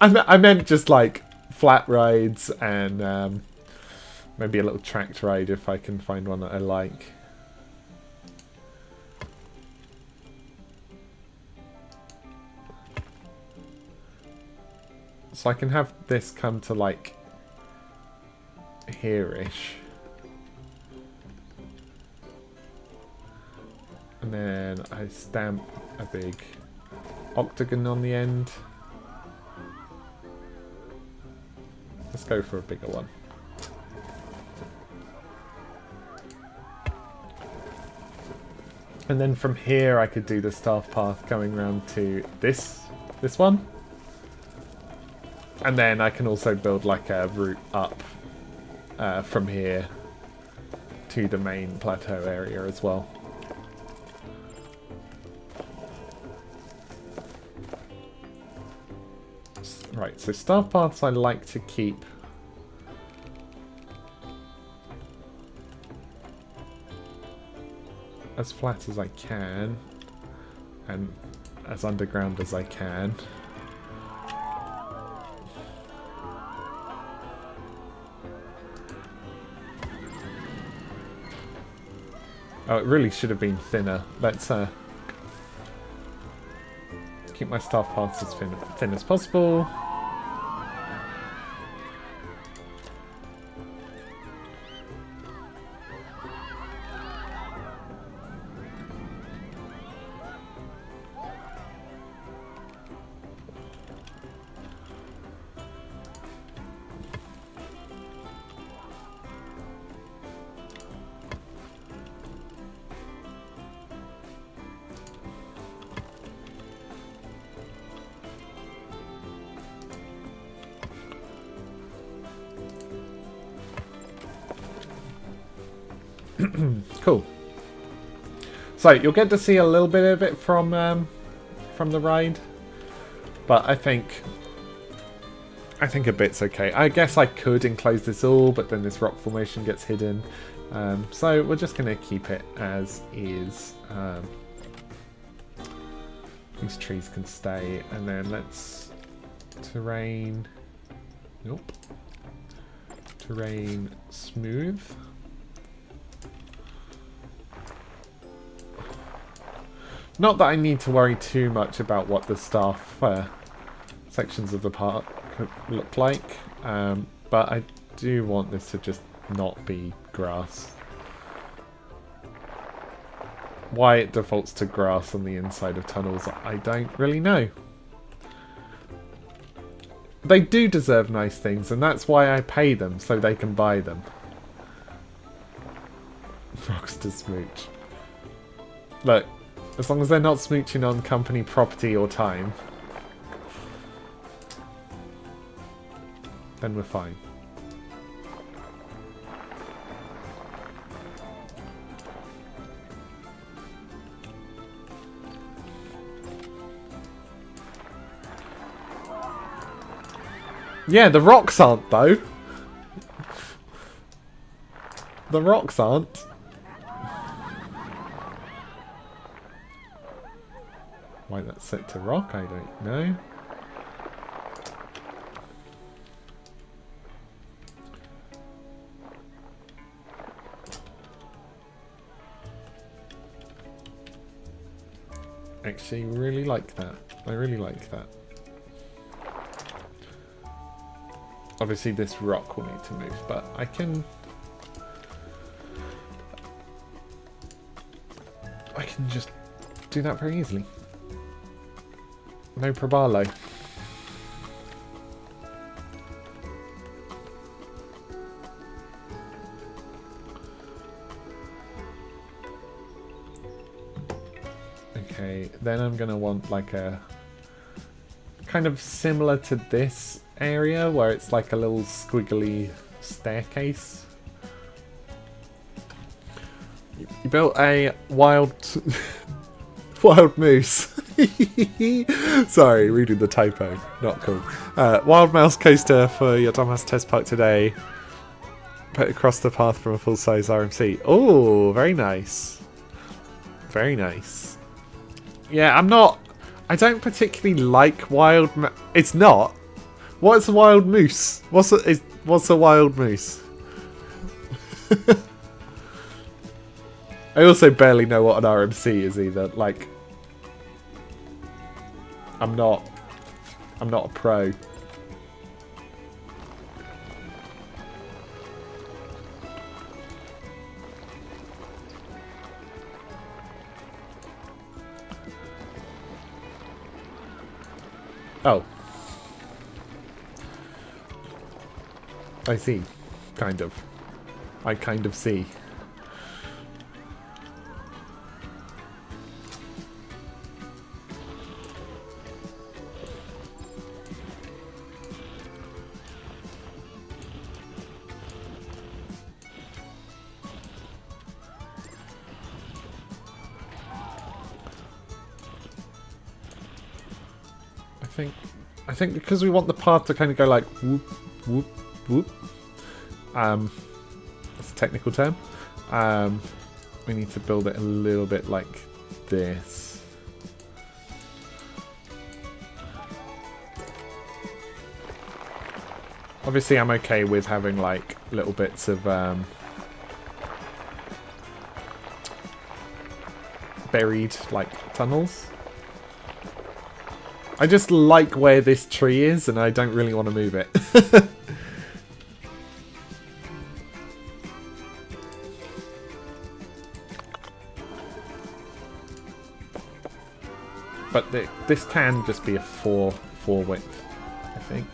A: I meant just like flat rides and maybe a little tracked ride if I can find one that I like. So I can have this come to like here-ish. And then I stamp a big octagon on the end. Let's go for a bigger one. And then from here I could do the staff path going round to this one. And then I can also build like a route up from here to the main plateau area as well. Right, so staff paths I like to keep as flat as I can and as underground as I can. Oh, it really should have been thinner. Let's keep my staff paths as thin as possible. Cool. So you'll get to see a little bit of it from the ride, but I think a bit's okay. I guess I could enclose this all, but then this rock formation gets hidden. So we're just going to keep it as is. These trees can stay, and then let's terrain. Nope. Terrain smooth. Not that I need to worry too much about what the staff sections of the park look like, but I do want this to just not be grass. Why it defaults to grass on the inside of tunnels, I don't really know. They do deserve nice things, and that's why I pay them, so they can buy them. Rocks to smooch. Look. As long as they're not smooching on company property or time, then we're fine. Yeah, the rocks aren't, though. The rocks aren't. Why that's set to rock, I don't know. actually really like that. I really like that. Obviously this rock will need to move, but I can just do that very easily. No probalo. Okay, then I'm gonna want like a kind of similar to this area where it's like a little squiggly staircase. You built a wild wild moose. Sorry, reading the typo. Not cool. Wild mouse coaster for your dumbass test park today. Put across the path from a full-size RMC. Oh, very nice. Very nice. Yeah, I don't particularly like wild. It's not. What's a wild moose? What's a wild moose? I also barely know what an RMC is either. Like, I'm not a pro. Oh. I see. Kind of. I kind of see. I think because we want the path to kind of go like whoop, whoop, whoop. That's a technical term. We need to build it a little bit like this. Obviously, I'm okay with having like little bits of buried like tunnels. I just like where this tree is, and I don't really want to move it. But this can just be a 4 width, I think.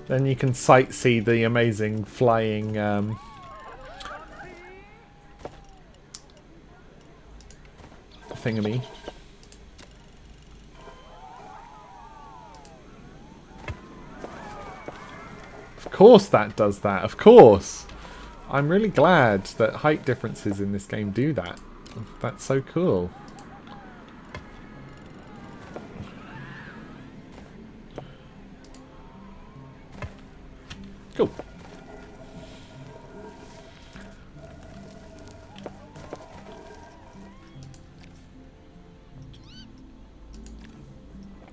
A: Then you can sightsee the amazing flying thingamy. Of course that does that, of course! I'm really glad that height differences in this game do that. That's so cool. Cool.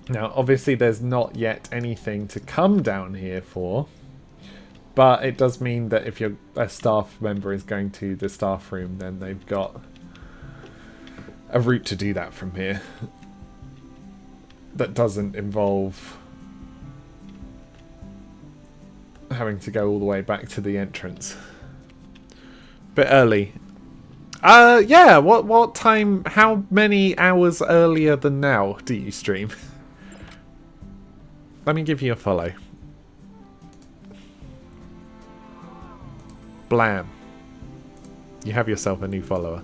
A: Now, obviously there's not yet anything to come down here for, but it does mean that if a staff member is going to the staff room, then they've got a route to do that from here that doesn't involve having to go all the way back to the entrance. Bit early. Yeah, what time, how many hours earlier than now do you stream? Let me give you a follow. Blam. You have yourself a new follower.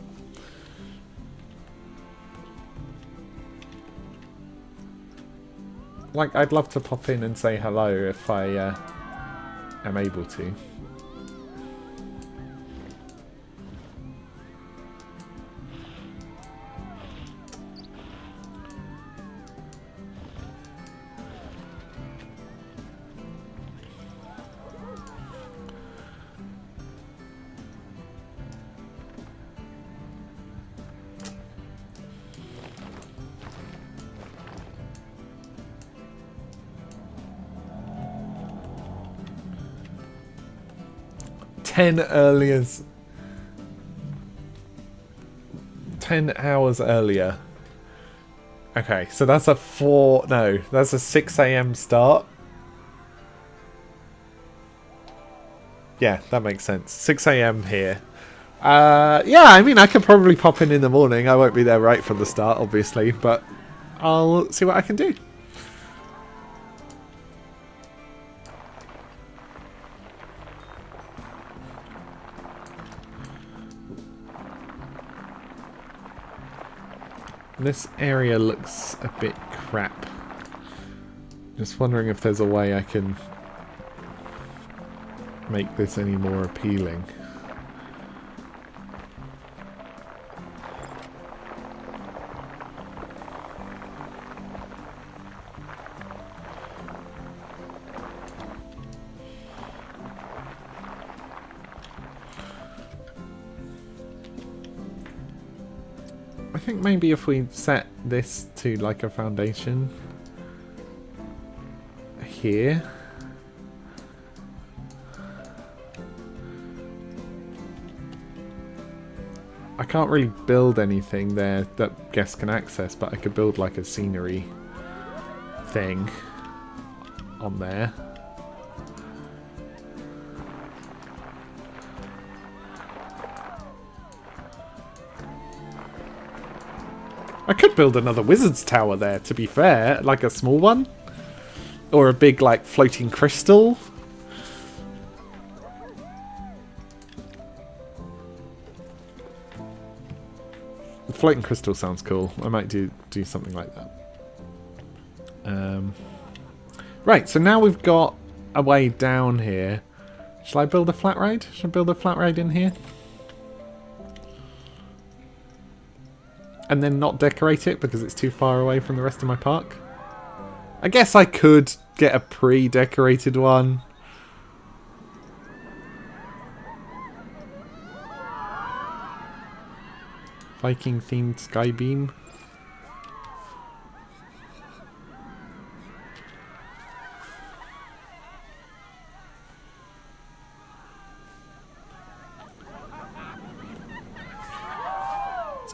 A: Like, I'd love to pop in and say hello if I am able to. 10 earlier. 10 hours earlier. Okay, so that's a 6 a.m. start. Yeah, that makes sense. 6 a.m. here. Yeah, I mean, I could probably pop in the morning. I won't be there right from the start, obviously, but I'll see what I can do. This area looks a bit crap. Just wondering if there's a way I can make this any more appealing. I think maybe if we set this to like a foundation here. I can't really build anything there that guests can access, but I could build like a scenery thing on there. I could build another wizard's tower there, to be fair, like a small one. Or a big, like, floating crystal. The floating crystal sounds cool. I might do something like that. Right, so now we've got a way down here. Shall I build a flat ride? Should I build a flat ride in here? And then not decorate it because it's too far away from the rest of my park? I guess I could get a pre-decorated one. Viking themed sky beam.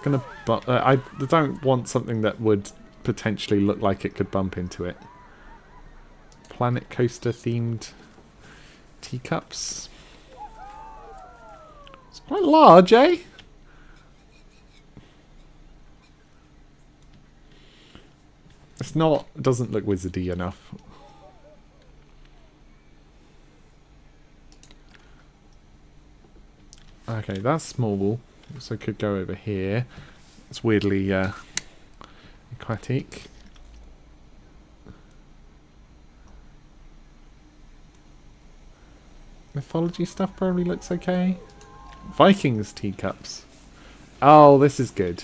A: Gonna I don't want something that would potentially look like it could bump into it. Planet Coaster themed teacups. It's quite large, eh? It's not, it doesn't look wizardy enough. Okay, that's small. So it could go over here. It's weirdly aquatic. Mythology stuff probably looks okay. Vikings teacups. Oh, this is good.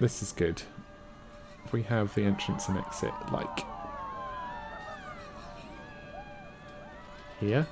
A: This is good. If we have the entrance and exit like here.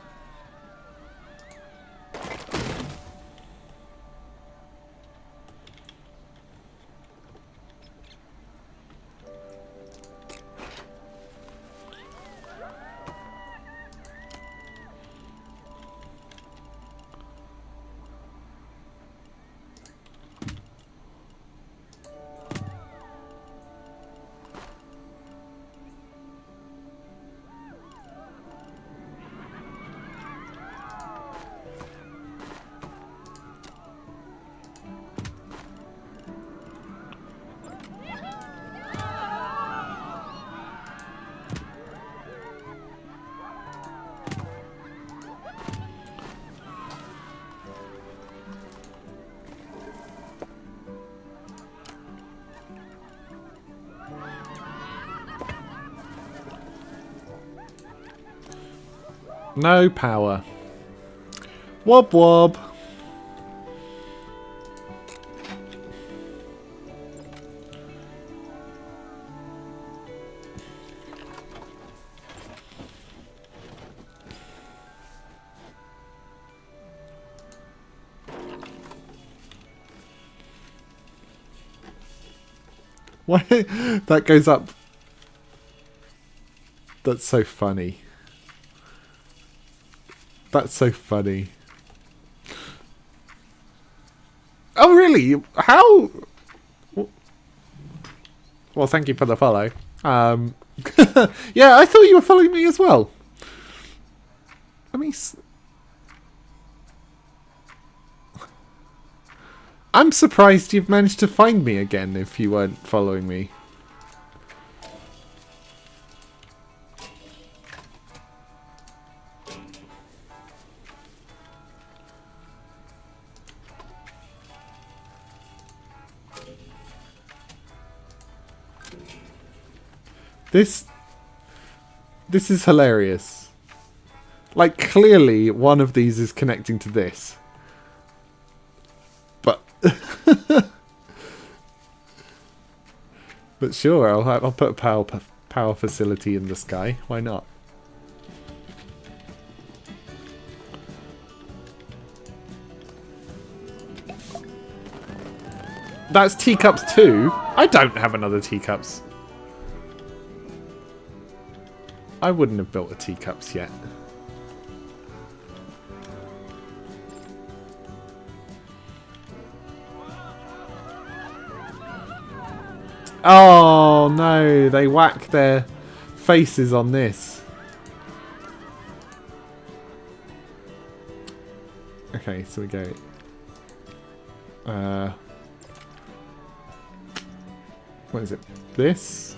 A: No power. Wob wob. What? That goes up. That's so funny. That's so funny. Oh, really? How? Well, thank you for the follow. Yeah, I thought you were following me as well. Let me... I'm surprised you've managed to find me again if you weren't following me. This is hilarious. Like, clearly one of these is connecting to this. But... but sure, I'll put a power facility in the sky. Why not? That's teacups too? I don't have another teacups. I wouldn't have built a teacups yet. Oh no, they whack their faces on this. Okay, so we go. What is it? This?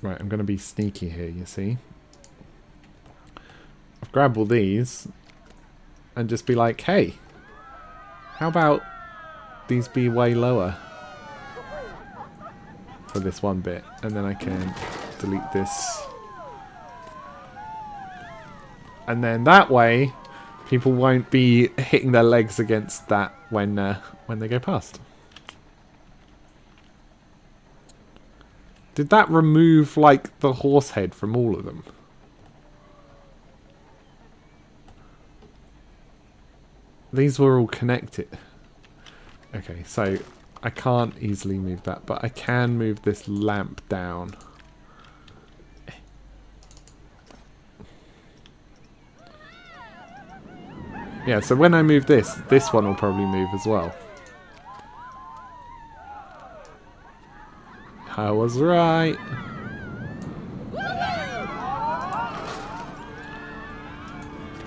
A: Right, I'm going to be sneaky here, you see. I've grabbed all these and just be like, hey, how about these be way lower for this one bit? And then I can delete this. And then that way, people won't be hitting their legs against that when they go past. Did that remove, like, the horse head from all of them? These were all connected. Okay, so I can't easily move that, but I can move this lamp down. Yeah, so when I move this, this one will probably move as well. I was right.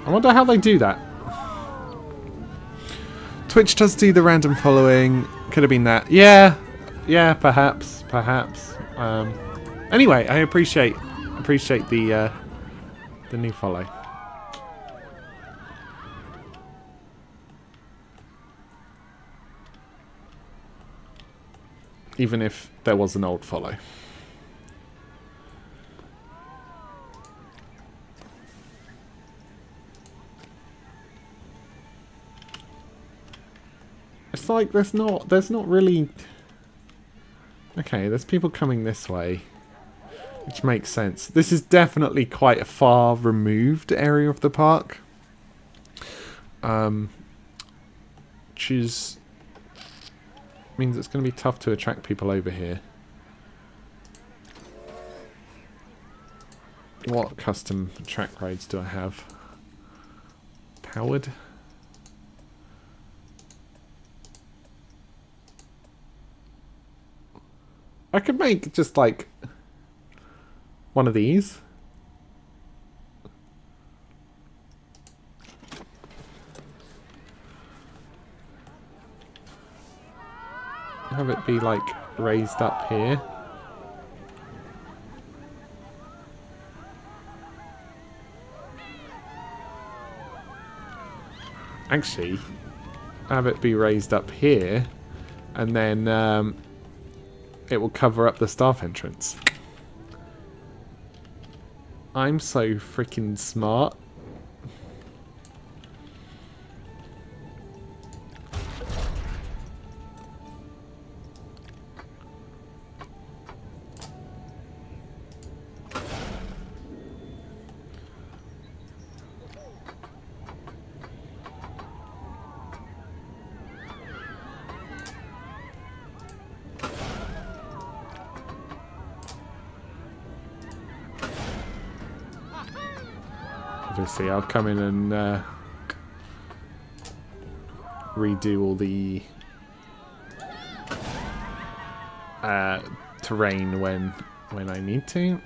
A: I wonder how they do that. Twitch does do the random following. Could have been that. Yeah, perhaps. Anyway, I appreciate the new follow. Even if there was an old follow. It's like there's not really... Okay, there's people coming this way, which makes sense. This is definitely quite a far removed area of the park. Which is... means it's going to be tough to attract people over here. What custom track rides do I have? Powered? I could make just like one of these. Have it be like raised up here. Actually, have it be raised up here, and then it will cover up the staff entrance. I'm so freaking smart. Obviously, I'll come in and redo all the terrain when I need to.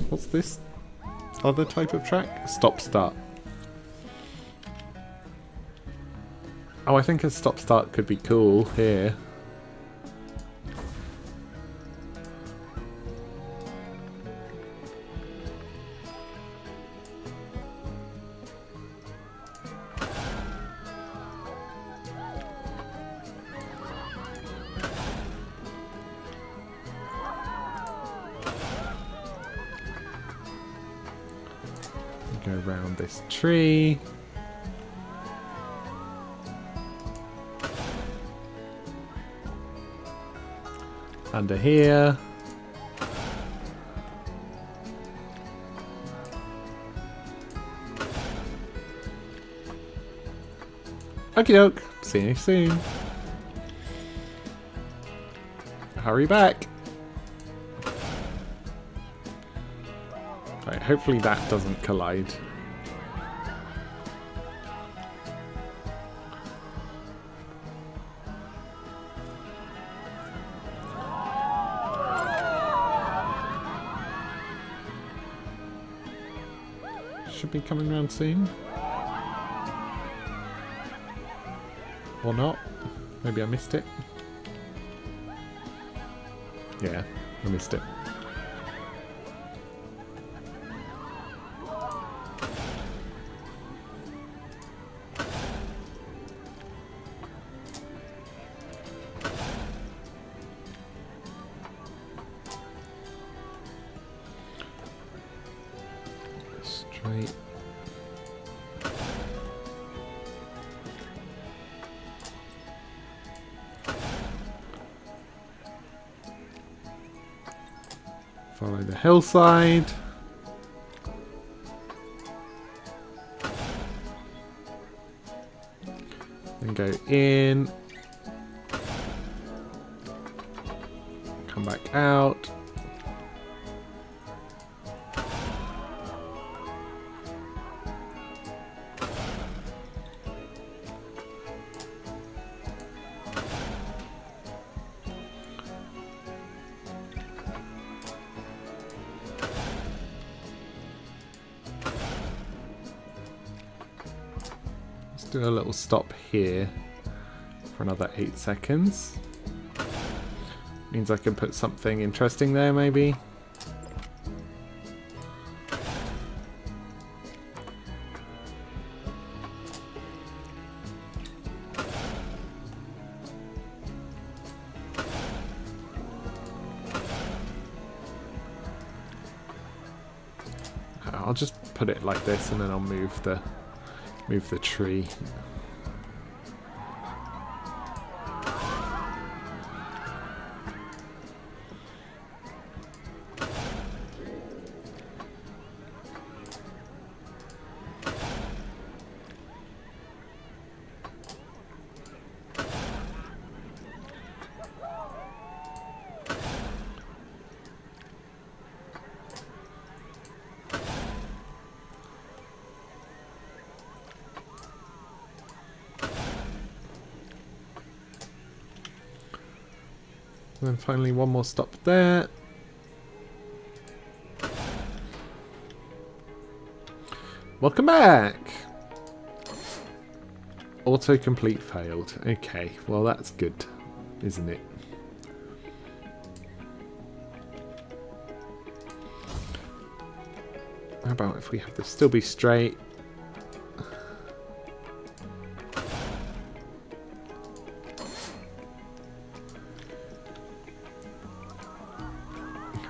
A: What's this other type of track? Stop-start. Oh, I think a stop-start could be cool here. Go around this tree. Under here. Okie doke. See you soon. Hurry back. Right, hopefully that doesn't collide. Should be coming around soon. Or not. Maybe I missed it. Yeah, I missed it. Straight. Follow the hillside. Then go in. Come back out. Do a little stop here for another 8 seconds. Means I can put something interesting there, maybe. I'll just put it like this and then I'll move the tree. And then finally one more stop there. Welcome back! Autocomplete failed. Okay, well that's good, isn't it? How about if we have this still be straight?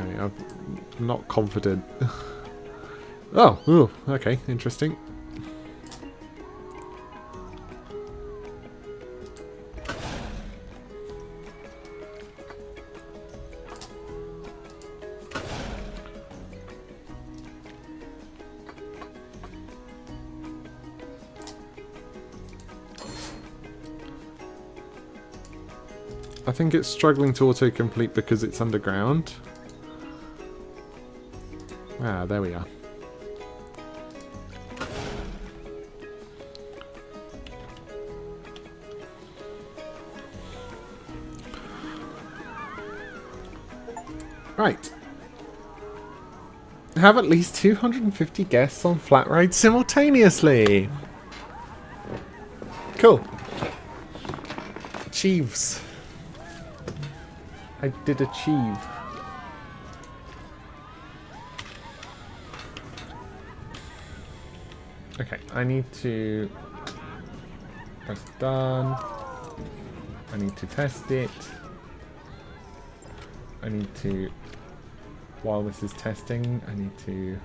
A: Okay, I'm not confident Oh, ooh, okay, interesting. I think it's struggling to autocomplete because it's underground. Ah, there we are. Right. Have at least 250 guests on flat ride simultaneously. Cool. Achieves. I did achieve. Okay, I need to press done. I need to test it. I need to, while this is testing, I need to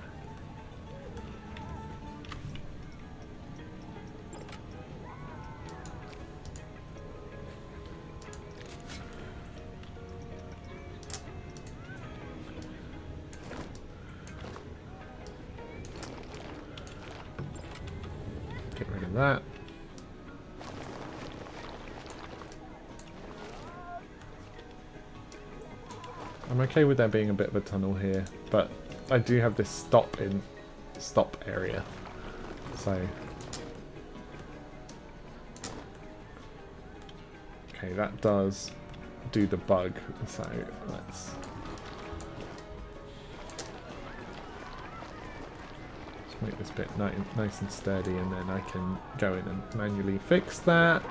A: get rid of that. I'm okay with there being a bit of a tunnel here, but I do have this stop area. So okay, that does do the bug. So let's make this bit nice and sturdy, and then I can go in and manually fix that.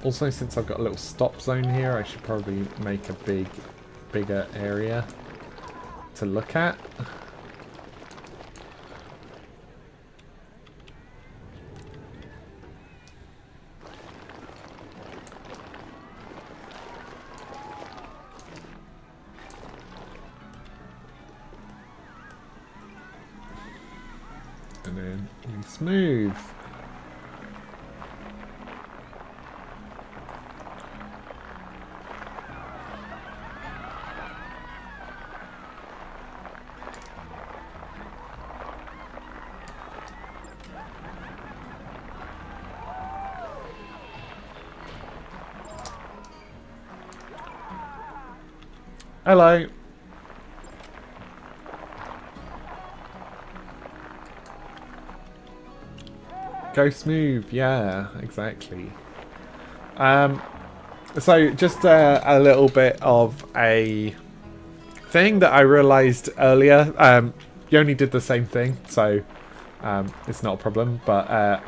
A: Also, since I've got a little stop zone here, I should probably make a bigger area to look at. And then we smooth. Hello. Go smooth, yeah, exactly. So just a little bit of a thing that I realised earlier. You only did the same thing, so it's not a problem. But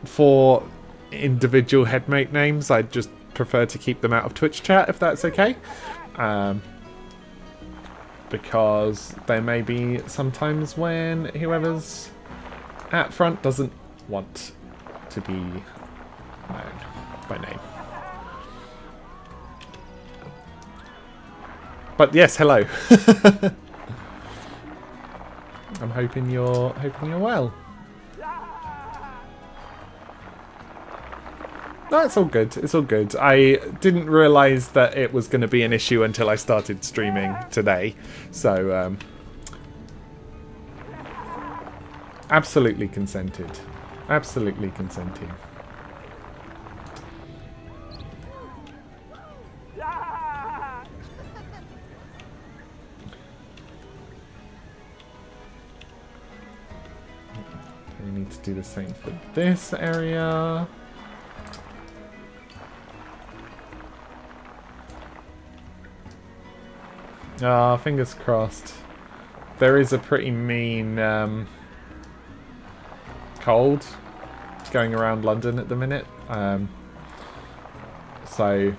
A: for individual headmate names, I just prefer to keep them out of Twitch chat, if that's okay. Because there may be sometimes when whoever's at front doesn't want to be known by name. But yes, hello. I'm hoping you're well. No, it's all good. It's all good. I didn't realise that it was going to be an issue until I started streaming today. So, absolutely consented. Absolutely consenting. We need to do the same for this area. Ah, fingers crossed. There is a pretty mean cold going around London at the minute. So,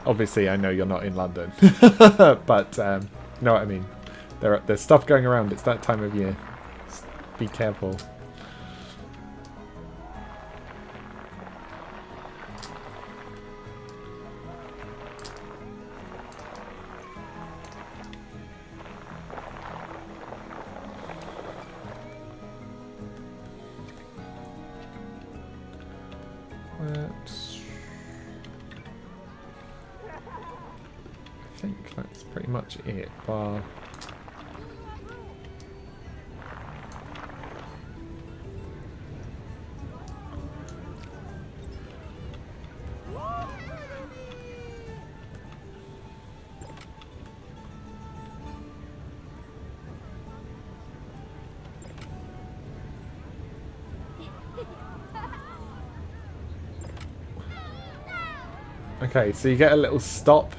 A: obviously I know you're not in London. But, you know what I mean. There's stuff going around. It's that time of year. Just be careful. I think that's pretty much it. Bar. Okay, so you get a little stop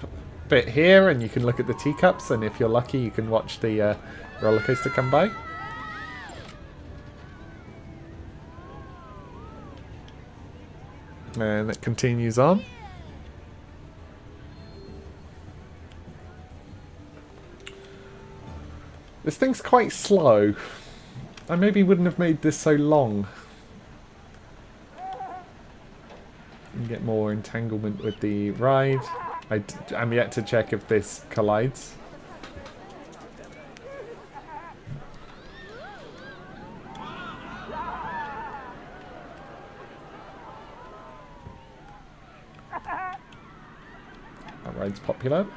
A: bit here, and you can look at the teacups, and if you're lucky, you can watch the roller coaster come by. And it continues on. This thing's quite slow. I maybe wouldn't have made this so long. And get more entanglement with the ride. I'm yet to check if this collides. That ride's popular.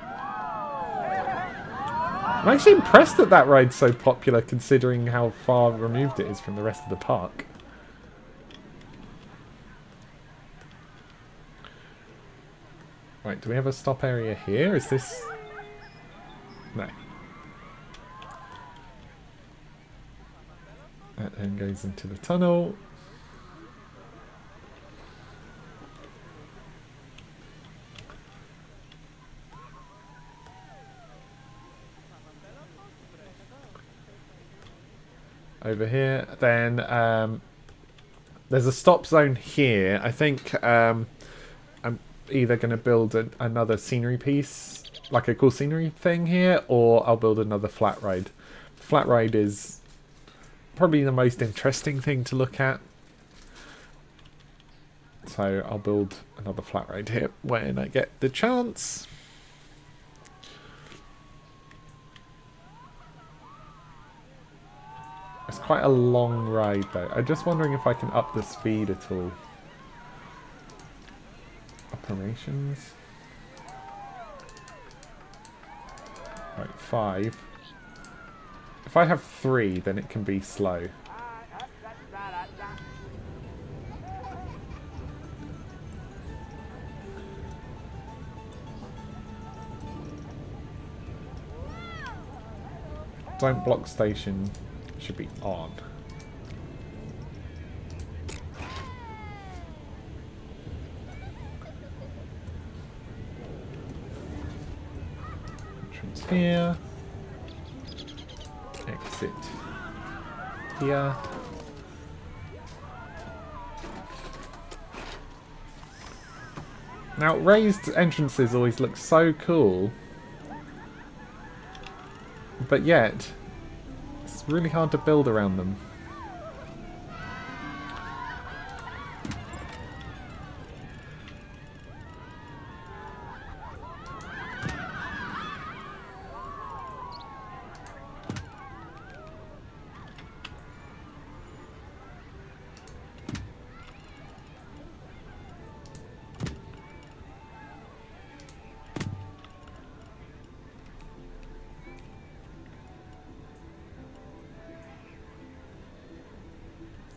A: I'm actually impressed that that ride's so popular considering how far removed it is from the rest of the park. Right, do we have a stop area here? Is this... No. That then goes into the tunnel. Over here. Then there's a stop zone here. I think I'm either going to build another scenery piece, like a cool scenery thing here, or I'll build another flat ride. Flat ride is probably the most interesting thing to look at. So I'll build another flat ride here when I get the chance. It's quite a long ride though. I'm just wondering if I can up the speed at all. Operations. Right, 5. If I have 3, then it can be slow. Don't block station should be on. Entrance here. Exit here. Now, raised entrances always look so cool, but yet it's really hard to build around them.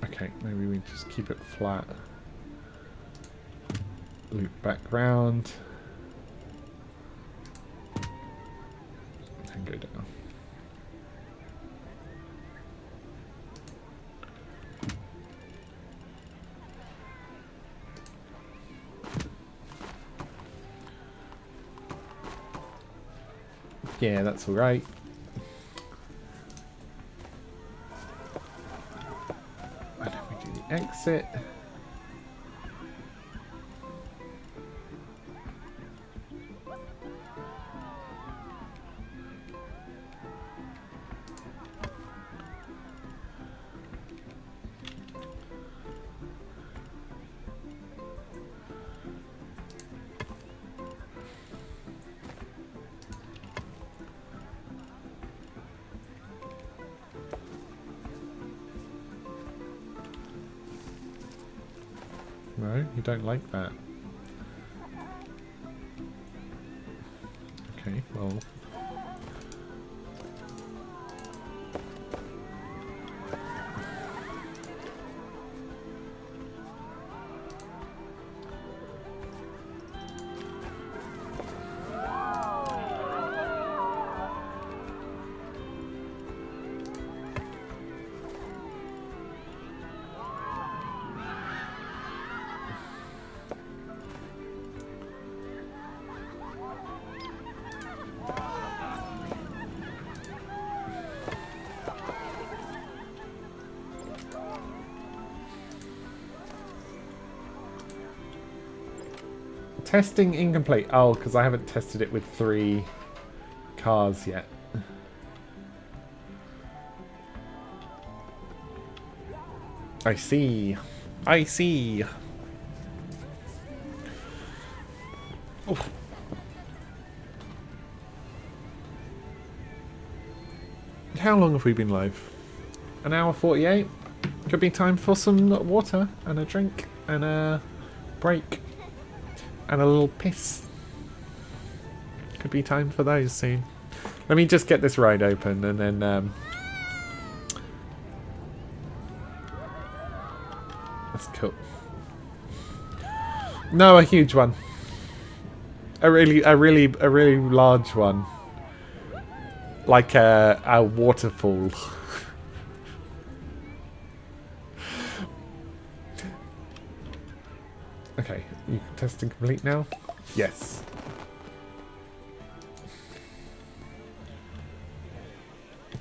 A: Okay, maybe we just keep it flat. Loop back round. And go down. Yeah, that's alright. Why don't we do the exit? No, you don't like that. Okay, well... Testing incomplete. Oh, because I haven't tested it with 3 cars yet. I see. I see. Oof. How long have we been live? An hour 48? Could be time for some water and a drink and a break. And a little piss. Could be time for those soon. Let me just get this ride open and then that's cool. No, a huge one. A really large one. Like a waterfall. Okay, you testing complete now? Yes.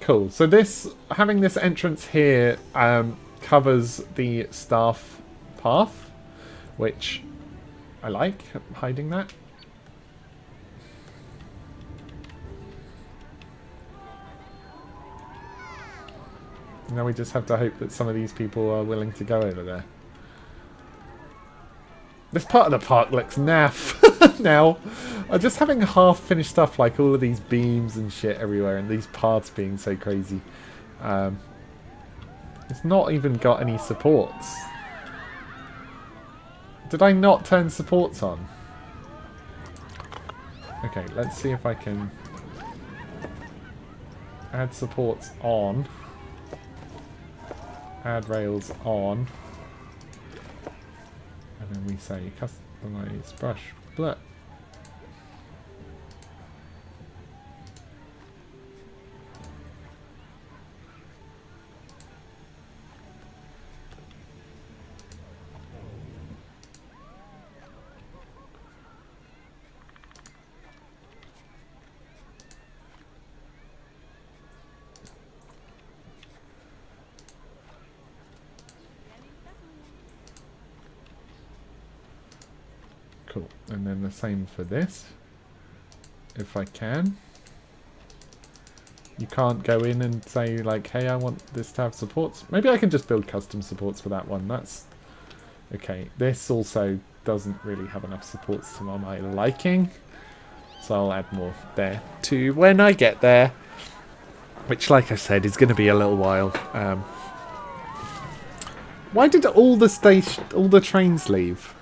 A: Cool. So this, having this entrance here, covers the staff path, which I like, hiding that. Now we just have to hope that some of these people are willing to go over there. This part of the park looks naff now. I'm just having half-finished stuff like all of these beams and shit everywhere and these paths being so crazy. It's not even got any supports. Did I not turn supports on? Okay, let's see if I can add supports on. Add rails on. And then we say customize brush. Blah. Cool. And then the same for this. If I can. You can't go in and say like, hey, I want this to have supports. Maybe I can just build custom supports for that one. That's okay. This also doesn't really have enough supports to my liking. So I'll add more there too when I get there. Which, like I said, is going to be a little while. Why did all the trains leave?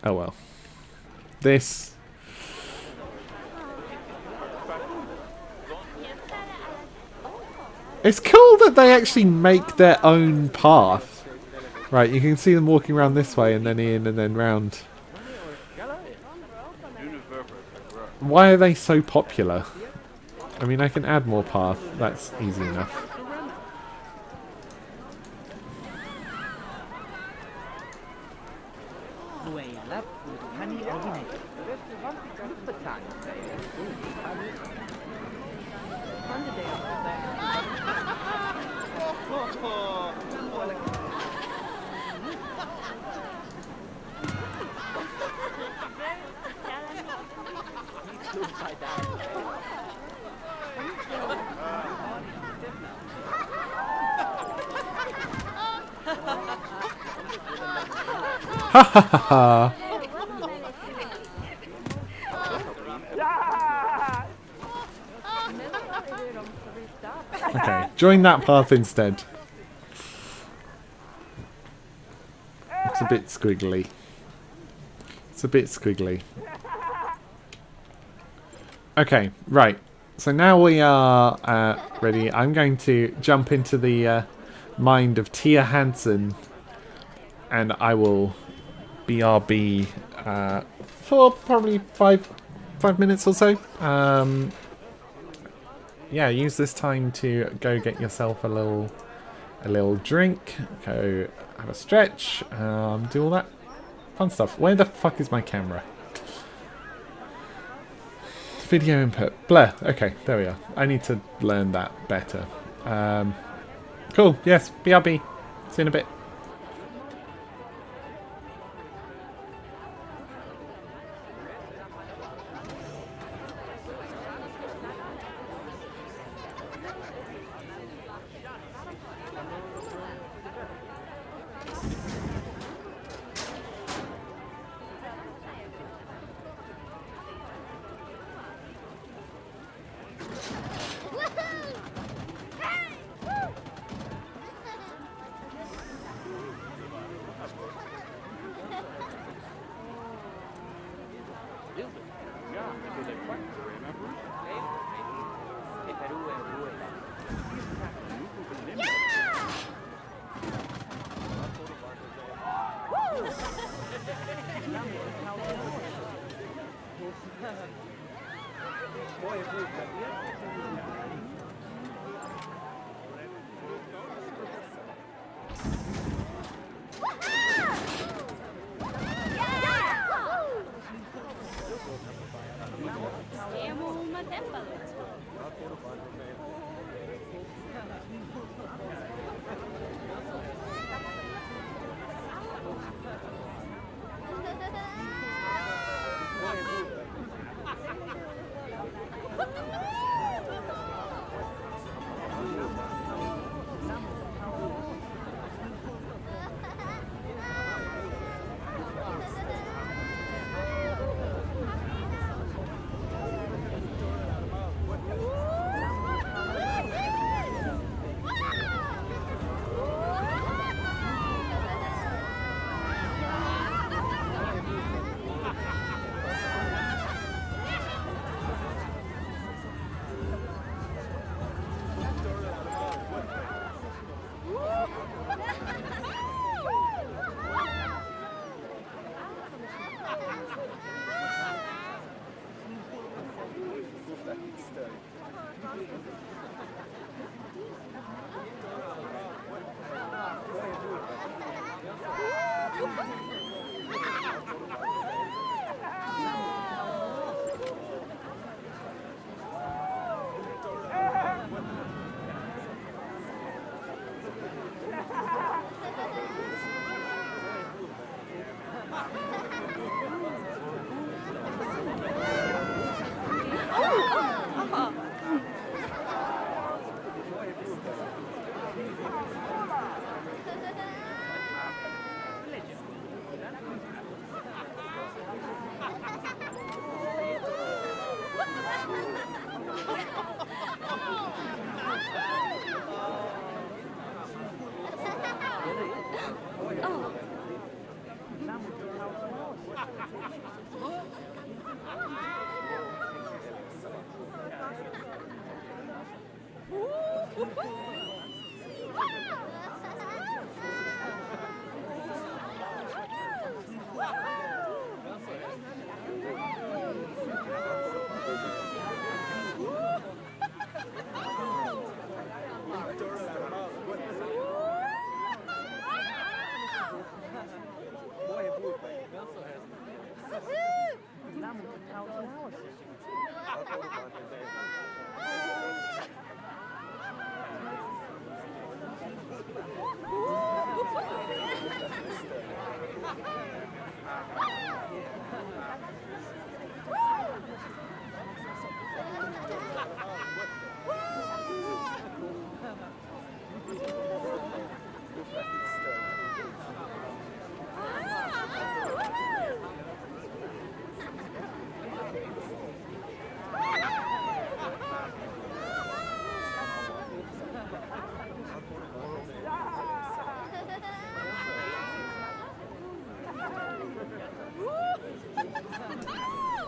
A: Oh well. This. It's cool that they actually make their own path. Right, you can see them walking around this way and then in and then round. Why are they so popular? I mean, I can add more path. That's easy enough. Ha ha ha ha! Okay, join that path instead. It's a bit squiggly. It's a bit squiggly. Okay, right. So now we are ready. I'm going to jump into the mind of Tia Hansen, and I will BRB for probably five minutes or so. Yeah, use this time to go get yourself a little drink, go have a stretch, do all that fun stuff. Where the fuck is my camera? Video input. Blur. Okay, there we are. I need to learn that better. Cool. Yes, BRB. See you in a bit.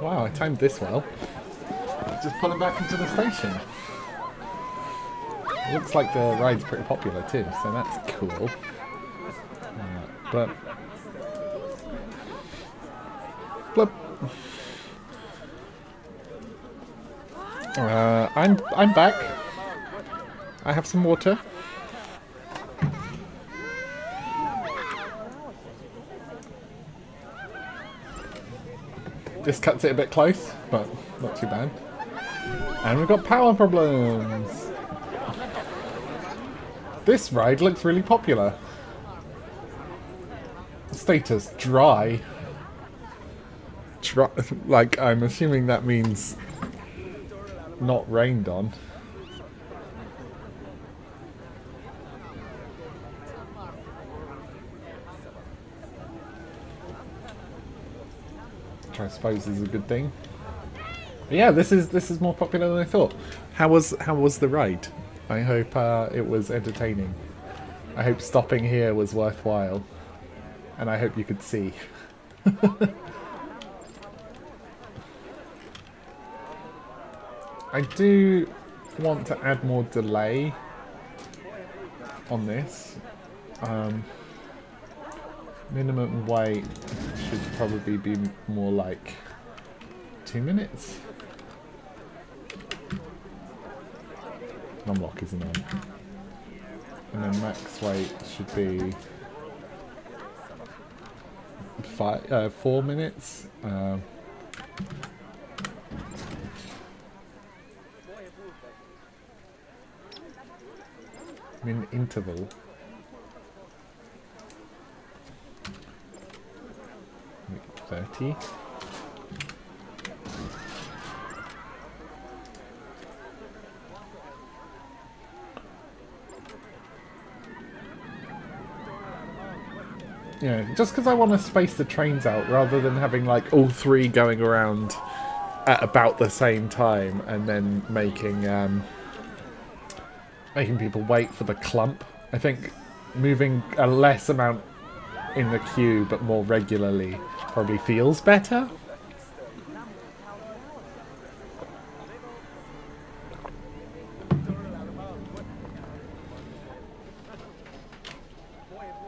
A: Wow, I timed this well. Just pull him back into the station. Looks like the ride's pretty popular too, so that's cool. But blip. I'm back. I have some water. This cuts it a bit close, but not too bad. And we've got power problems. This ride looks really popular. Status dry. Like, I'm assuming that means not rained on. Which I suppose is a good thing. But yeah, this is more popular than I thought. How was the ride? I hope it was entertaining. I hope stopping here was worthwhile. And I hope you could see. I do want to add more delay on this. Minimum wait should probably be more like 2 minutes. Unlock isn't on. And then max wait should be 4 minutes. Min interval. Make it 30. Yeah, just because I want to space the trains out rather than having like all three going around at about the same time and then making people wait for the clump. I think moving a less amount in the queue but more regularly probably feels better.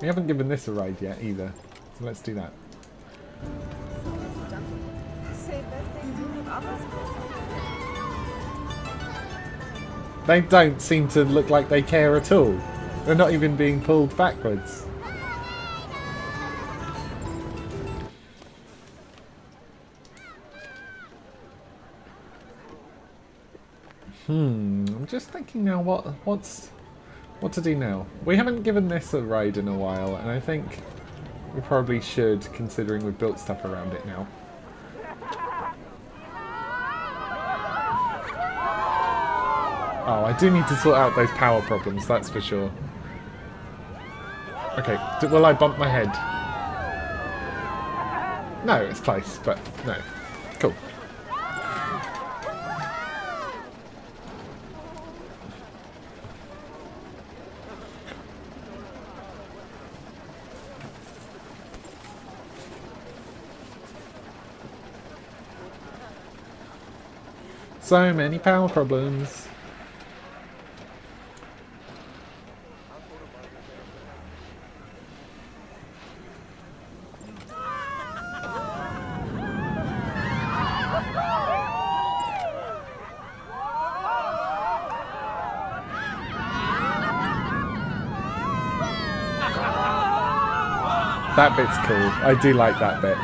A: We haven't given this a ride yet either, so let's do that. They don't seem to look like they care at all. They're not even being pulled backwards. I'm just thinking now what to do now. We haven't given this a ride in a while, and I think we probably should, considering we've built stuff around it now. Oh, I do need to sort out those power problems, that's for sure. Okay, will I bump my head? No, it's close, but no. Cool. So many power problems. That bit's cool. I do like that bit.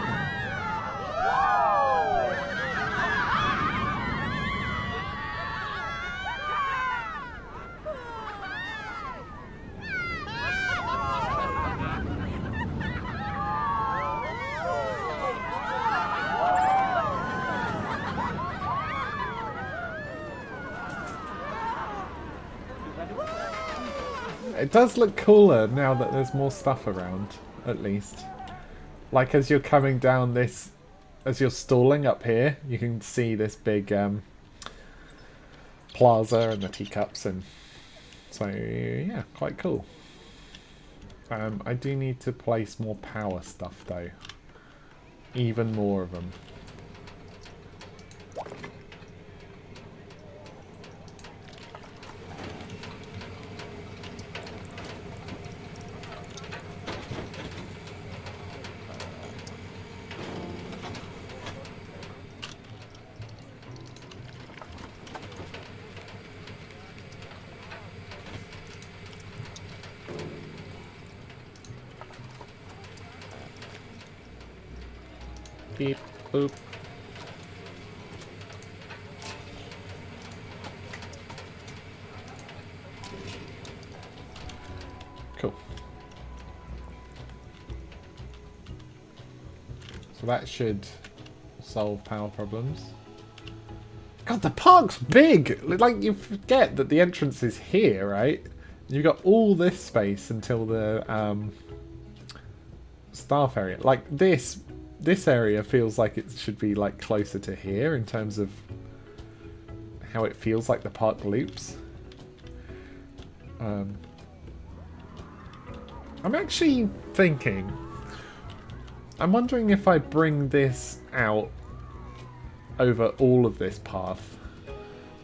A: It does look cooler now that there's more stuff around, at least. Like as you're coming down this, as you're stalling up here, you can see this big plaza and the teacups, and so yeah, quite cool. I do need to place more power stuff though. Even more of them. Beep, boop. Cool. So that should solve power problems. God, the park's big! Like, you forget that the entrance is here, right? You've got all this space until the staff area. Like, this area feels like it should be, like, closer to here in terms of how it feels like the park loops. I'm actually thinking... I'm wondering if I bring this out over all of this path.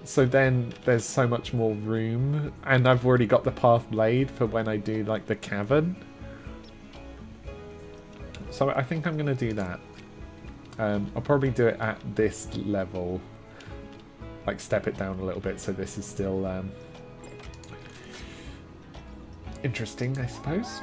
A: So then there's so much more room, and I've already got the path laid for when I do like the cavern. So I think I'm going to do that. I'll probably do it at this level. Like step it down a little bit so this is still interesting, I suppose.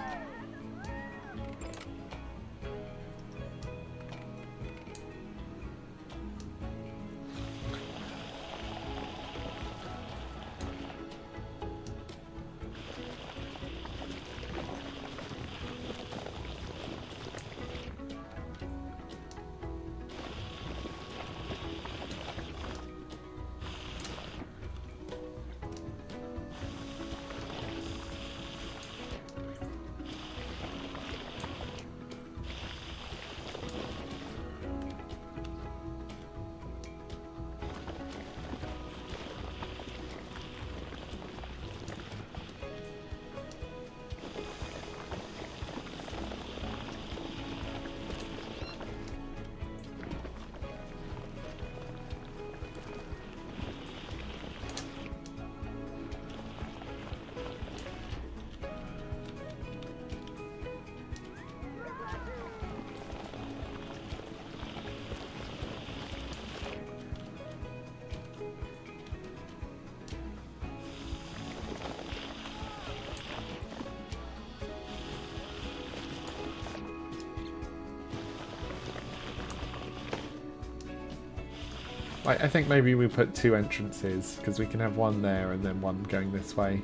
A: I think maybe we put two entrances, because we can have one there and then one going this way.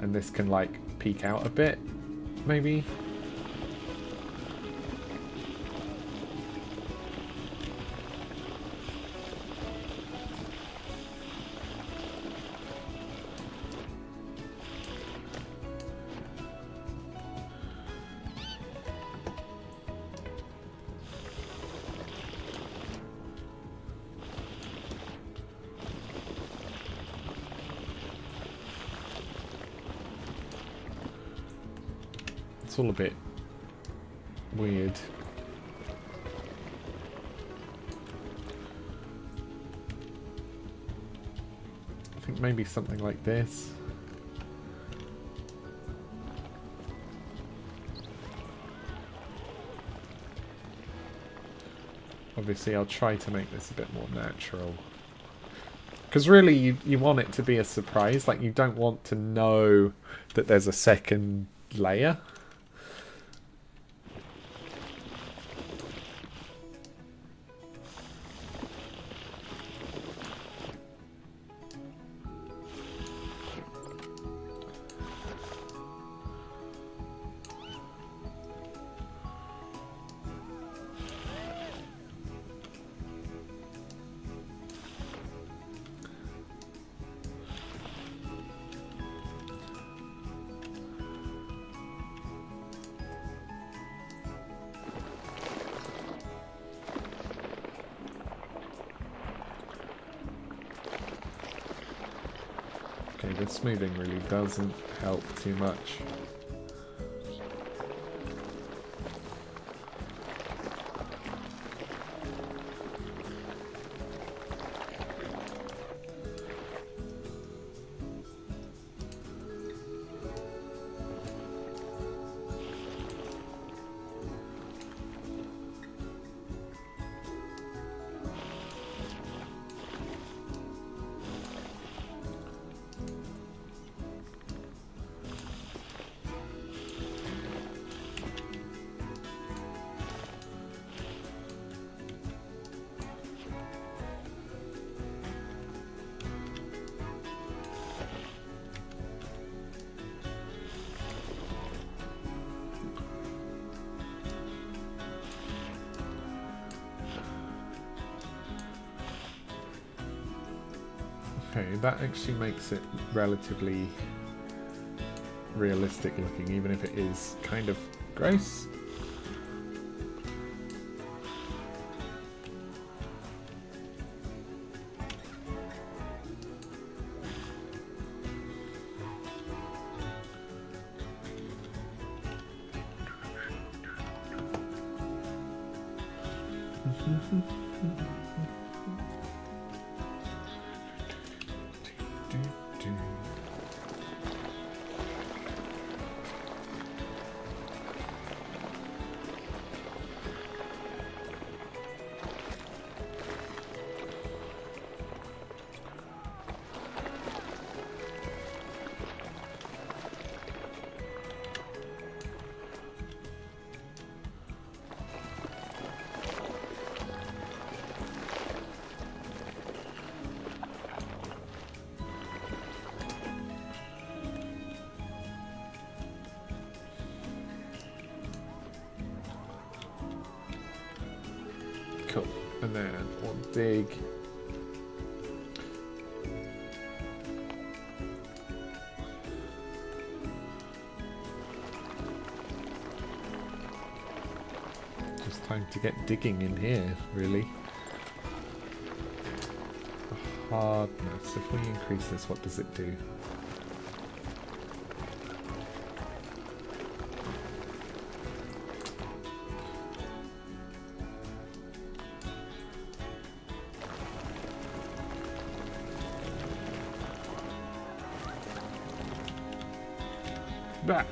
A: And this can, like, peek out a bit, maybe? It's all a bit weird. I think maybe something like this. Obviously, I'll try to make this a bit more natural. Because really, you want it to be a surprise. Like, you don't want to know that there's a second layer. Okay, the smoothing really doesn't help too much. Okay, that actually makes it relatively realistic looking, even if it is kind of gross. Cool. And then we'll dig. Just time to get digging in here, really. Hardness. If we increase this, what does it do? Bah.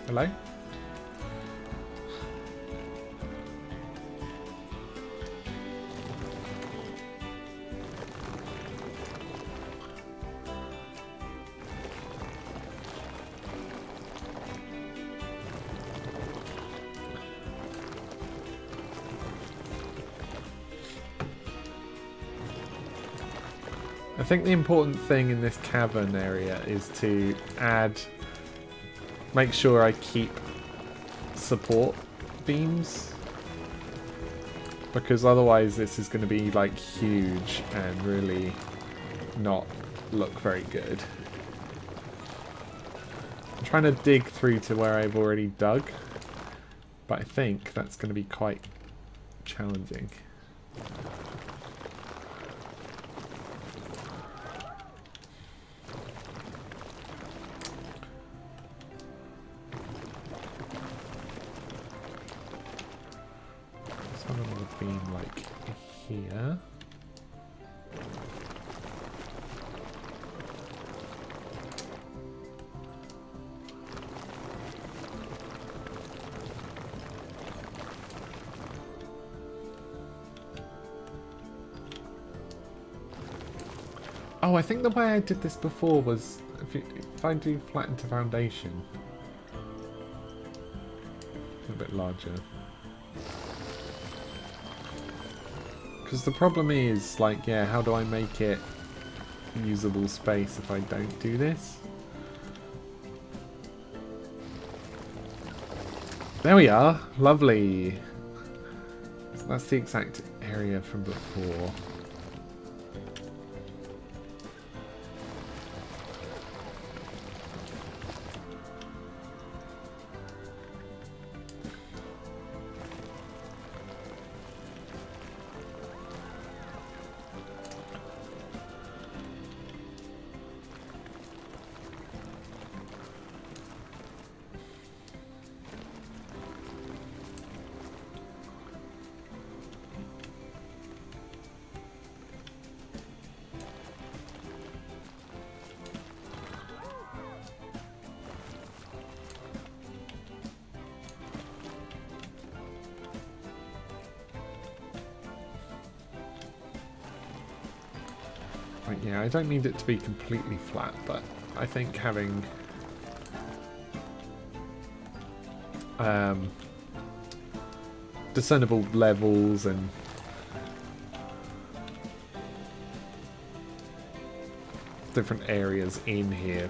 A: Hello? I think the important thing in this cavern area is to make sure I keep support beams, because otherwise this is going to be like huge and really not look very good. I'm trying to dig through to where I've already dug, but I think that's going to be quite challenging. Beam like here. Oh, I think the way I did this before was if I do flatten to foundation, a bit larger. Because the problem is, like, yeah, how do I make it usable space if I don't do this? There we are. Lovely. So that's the exact area from before. Yeah, I don't need it to be completely flat, but I think having discernible levels and different areas in here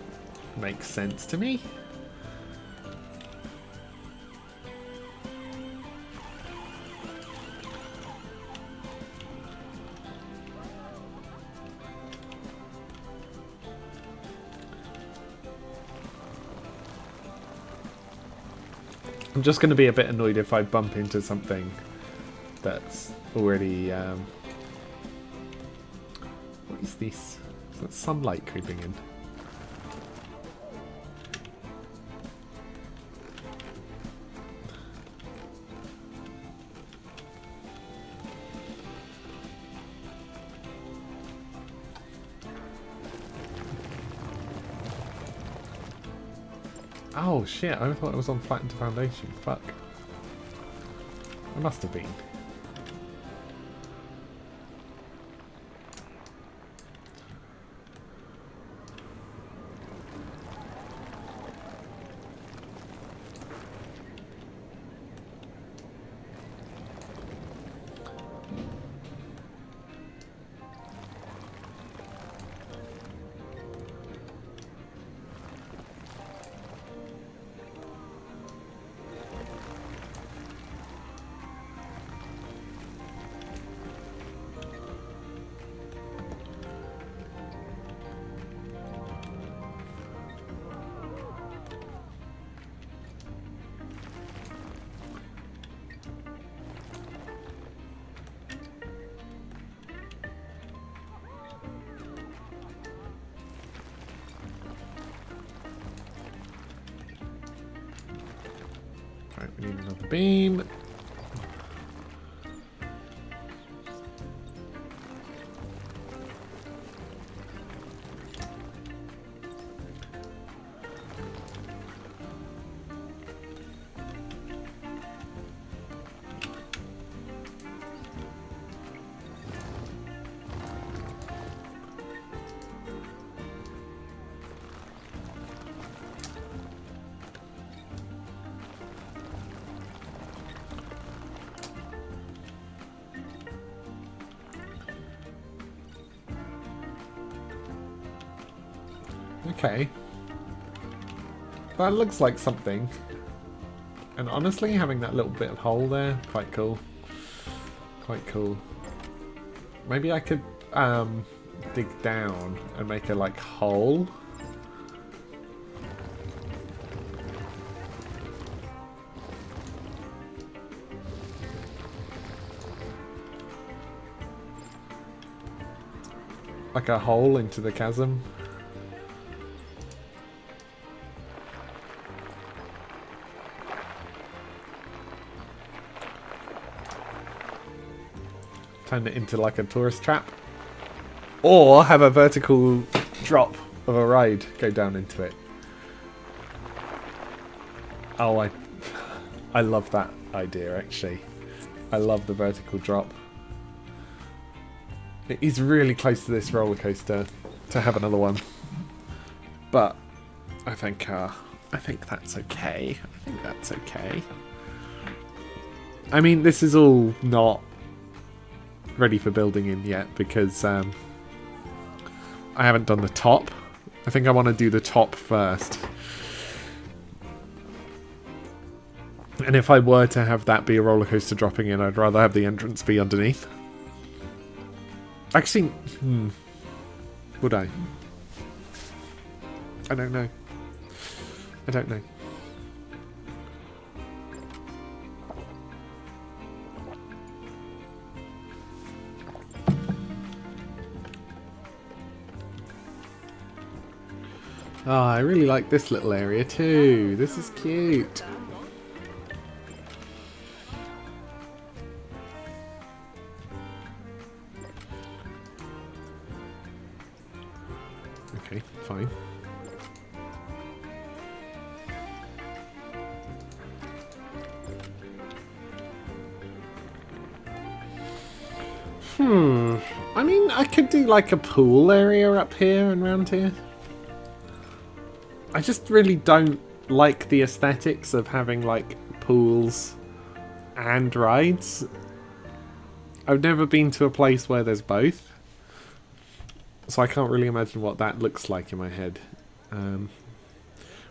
A: makes sense to me. I'm just going to be a bit annoyed if I bump into something that's already... what is this? Is that sunlight creeping in? Oh shit, I thought it was on flattened foundation. Fuck. It must have been. Right, we need another beam. Okay. That looks like something. And honestly, having that little bit of hole there, quite cool. Quite cool. Maybe I could dig down and make a like hole. Like a hole into the chasm. Turn it into like a tourist trap. Or have a vertical drop of a ride go down into it. Oh, I love that idea actually. I love the vertical drop. It is really close to this roller coaster to have another one. But I think that's okay. I think that's okay. I mean, this is all not ready for building in yet because I haven't done the top. I think I want to do the top first. And if I were to have that be a roller coaster dropping in, I'd rather have the entrance be underneath. Actually, would I? I don't know. I don't know. Oh, I really like this little area too. This is cute. Okay, fine. I mean, I could do like a pool area up here and around here. I just really don't like the aesthetics of having like pools and rides. I've never been to a place where there's both. So I can't really imagine what that looks like in my head.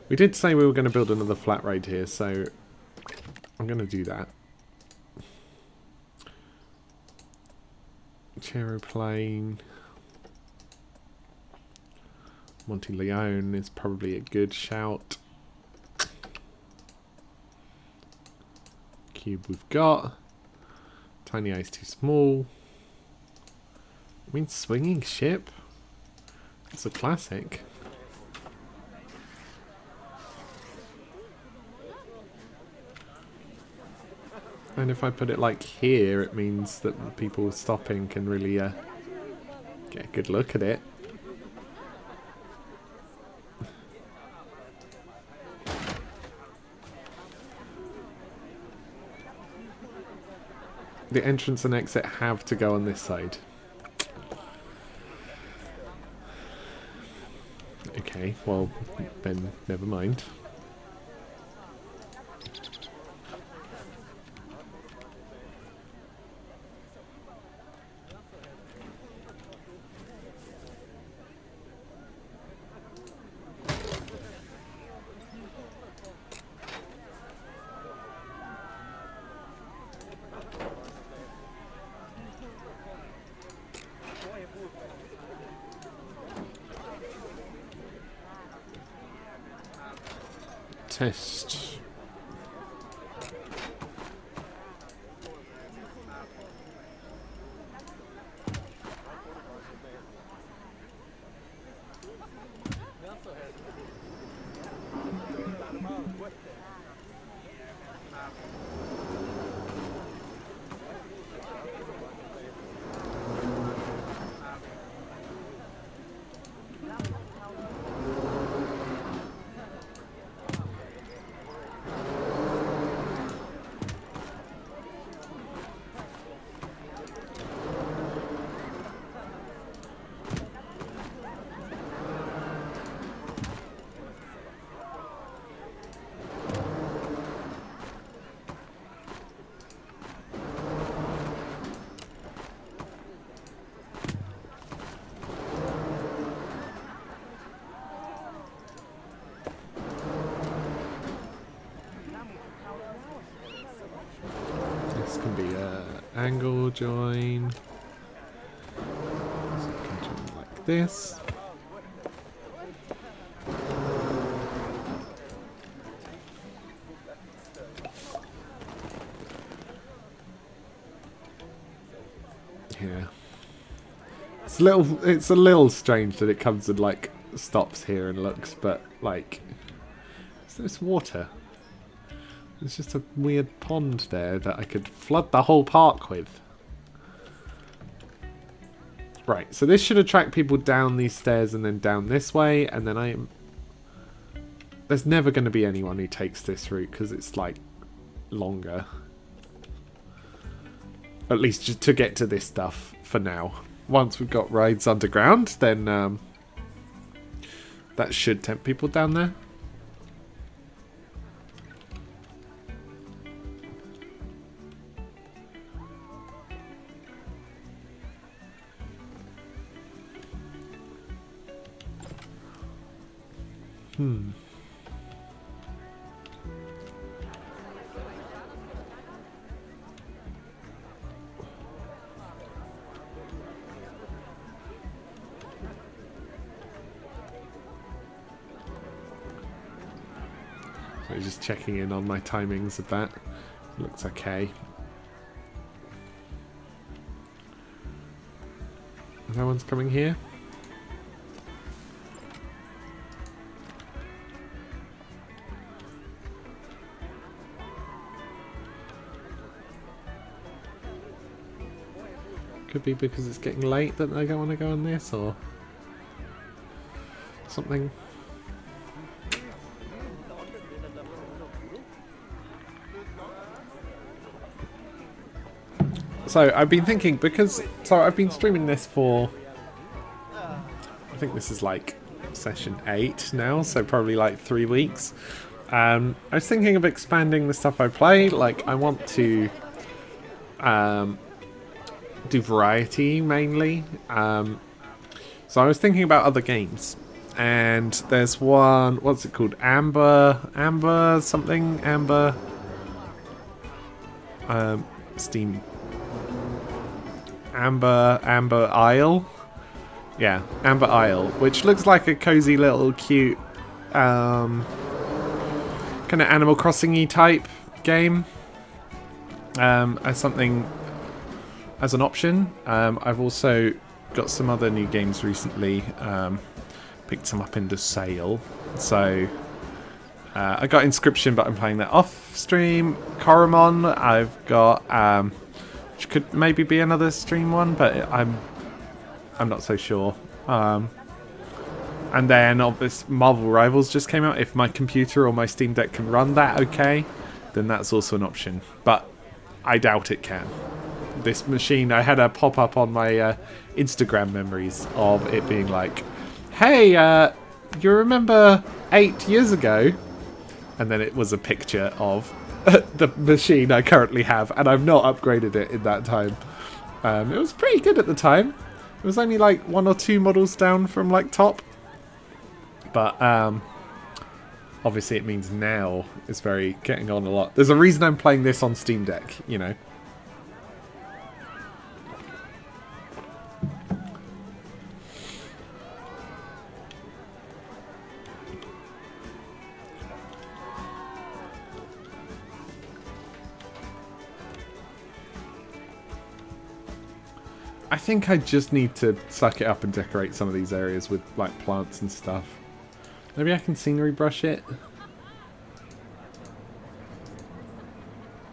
A: We did say we were going to build another flat ride here, so I'm going to do that. Chaeroplane. Monte Leone is probably a good shout. cube we've got. Tiny Eye's too small. I mean, Swinging Ship? It's a classic. And if I put it like here, it means that people stopping can really get a good look at it. The entrance and exit have to go on this side. Okay, well, then never mind. Test. This can be a angle join. So you can join like this. Yeah. It's a little strange that it comes and like stops here and looks, but like, is this water? There's just a weird pond there that I could flood the whole park with. Right, so this should attract people down these stairs and then down this way, and then there's never going to be anyone who takes this route because it's like longer. At least just to get to this stuff for now. Once we've got rides underground, then that should tempt people down there. So just checking in on my timings of that. Looks okay. No one's coming here? Could be because it's getting late that they don't want to go on this, or something. So I've been thinking, because I've been streaming this for, I think this is like session 8 now, so probably like 3 weeks. I was thinking of expanding the stuff I play. Like, I want to do variety mainly. So I was thinking about other games, and there's one, what's it called? Amber Steam. Amber Isle. Yeah, Amber Isle, which looks like a cozy little cute kind of Animal Crossing-y type game. as something, as an option. I've also got some other new games recently. Picked some up into sale. So I got Inscription, but I'm playing that off stream. Coromon, I've got, which could maybe be another stream one, but I'm not so sure. And then obviously Marvel Rivals just came out. If my computer or my Steam Deck can run that okay, then that's also an option. But I doubt it can. This machine, I had a pop-up on my Instagram memories of it being like, hey, you remember 8 years ago? And then it was a picture of the machine I currently have, and I've not upgraded it in that time. It was pretty good at the time. It was only like 1 or 2 models down from like top. But obviously it means now it's very getting on a lot. There's a reason I'm playing this on Steam Deck, you know. I think I just need to suck it up and decorate some of these areas with like plants and stuff. Maybe I can scenery brush it.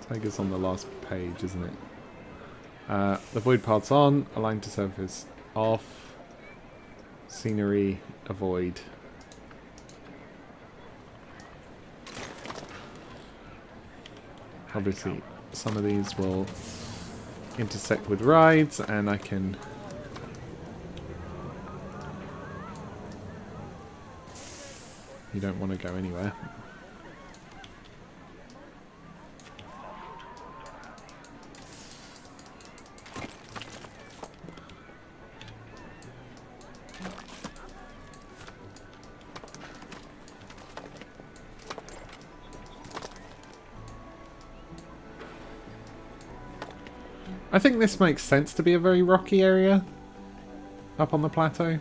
A: Tiger's on the last page, isn't it? The void path's on, align to surface off, scenery avoid. Obviously, some of these will intersect with rides, and I can you don't want to go anywhere. I think this makes sense to be a very rocky area up on the plateau.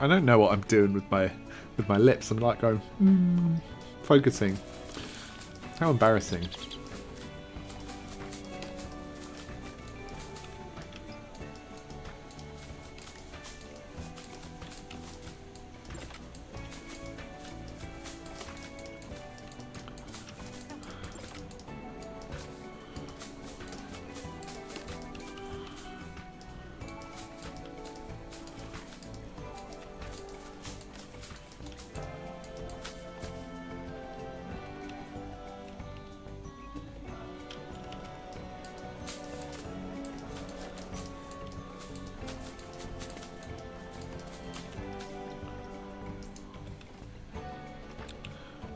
A: I don't know what I'm doing with my lips. I'm like going, focusing. How embarrassing.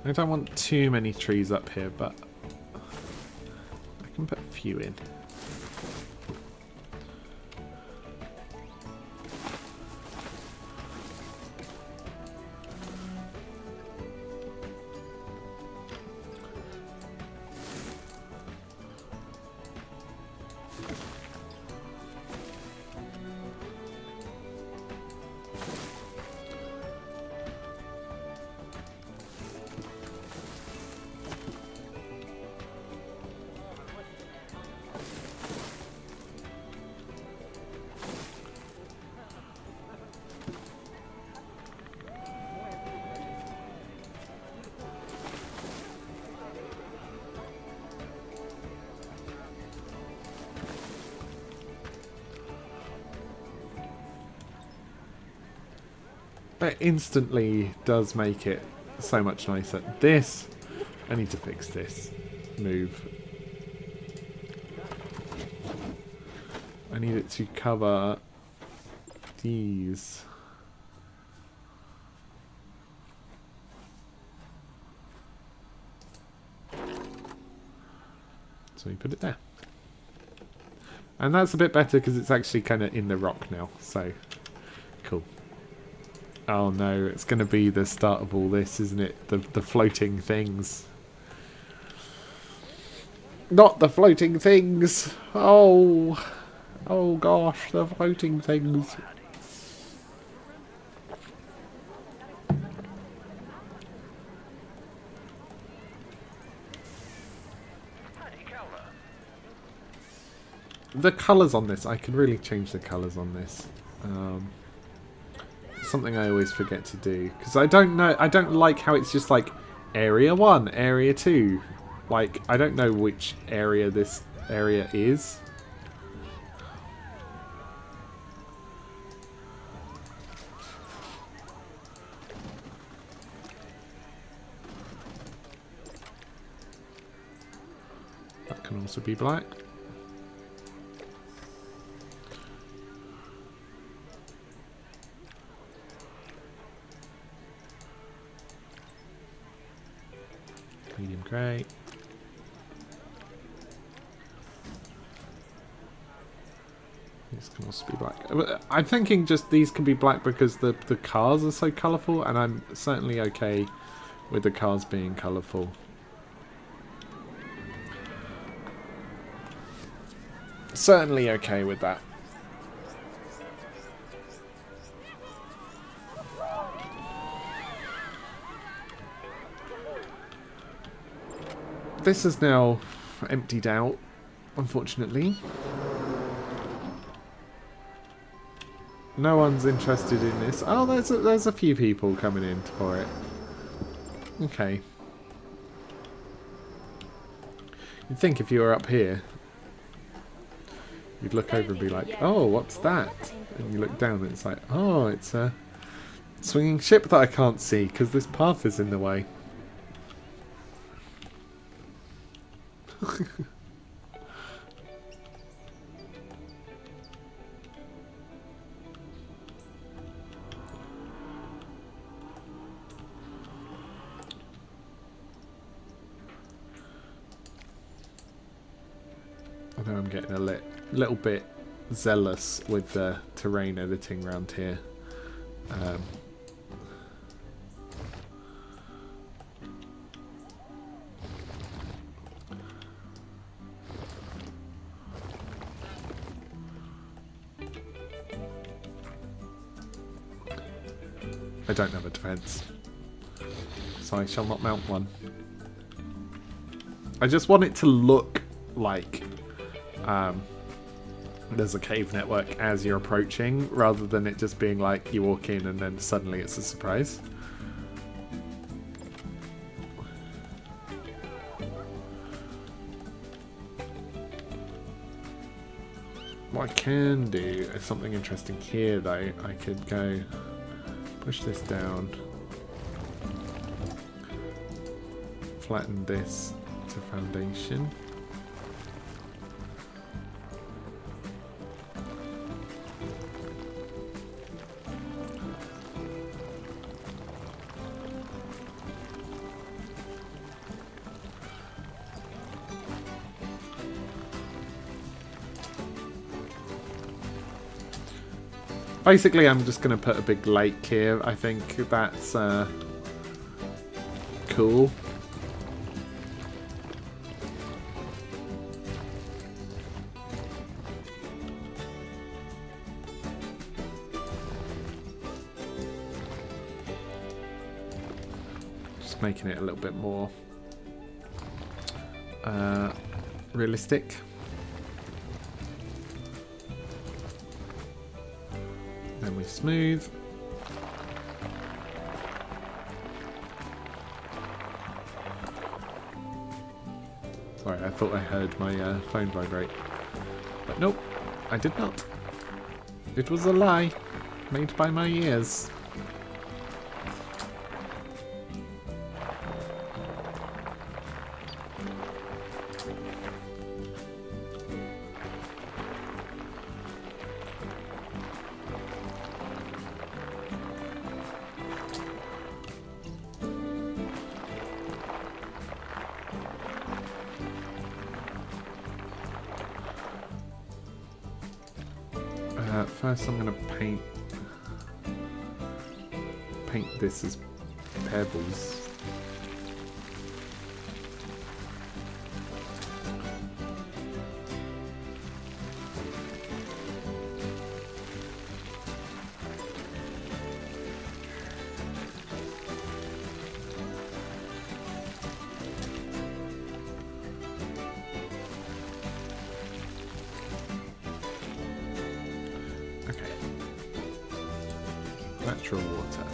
A: I don't want too many trees up here, but I can put a few in. It instantly does make it so much nicer. This, I need to fix this move. I need it to cover these. So we put it there. And that's a bit better because it's actually kind of in the rock now. So, cool. Oh no, it's going to be the start of all this, isn't it? The floating things. Not the floating things! Oh! Oh gosh, the floating things. The colours on this, I can really change the colours on this. Something I always forget to do. Because I don't know, I don't like how it's just like Area 1, Area 2. Like, I don't know which area this area is. That can also be black. Medium grey. These can also be black. I'm thinking just these can be black because the cars are so colourful, and I'm certainly okay with the cars being colourful. Certainly okay with that. This is now emptied out, unfortunately. No one's interested in this. Oh, there's a few people coming in for it. Okay. You'd think if you were up here, you'd look over and be like, oh, what's that? And you look down and it's like, oh, it's a swinging ship that I can't see because this path is in the way. I know I'm getting a little bit zealous with the terrain editing around here. I don't have a defense, so I shall not mount one. I just want it to look like there's a cave network as you're approaching, rather than it just being like you walk in and then suddenly it's a surprise. What I can do is something interesting here though. I could go push this down, flatten this to foundation. Basically, I'm just going to put a big lake here. I think that's cool. Just making it a little bit more realistic. Then we smooth. Sorry, I thought I heard my phone vibrate. But nope, I did not. It was a lie made by my ears. first I'm going to paint this as pebbles. Natural water.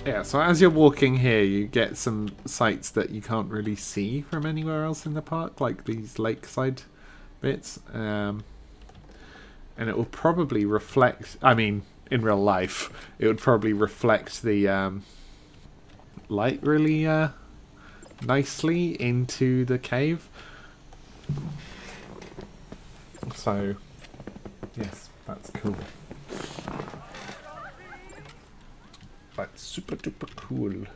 A: Yeah, so as you're walking here, you get some sights that you can't really see from anywhere else in the park, like these lakeside bits. And it will probably reflect, I mean, in real life, it would probably reflect the light really nicely into the cave. So, yes, that's cool. That's super duper cool.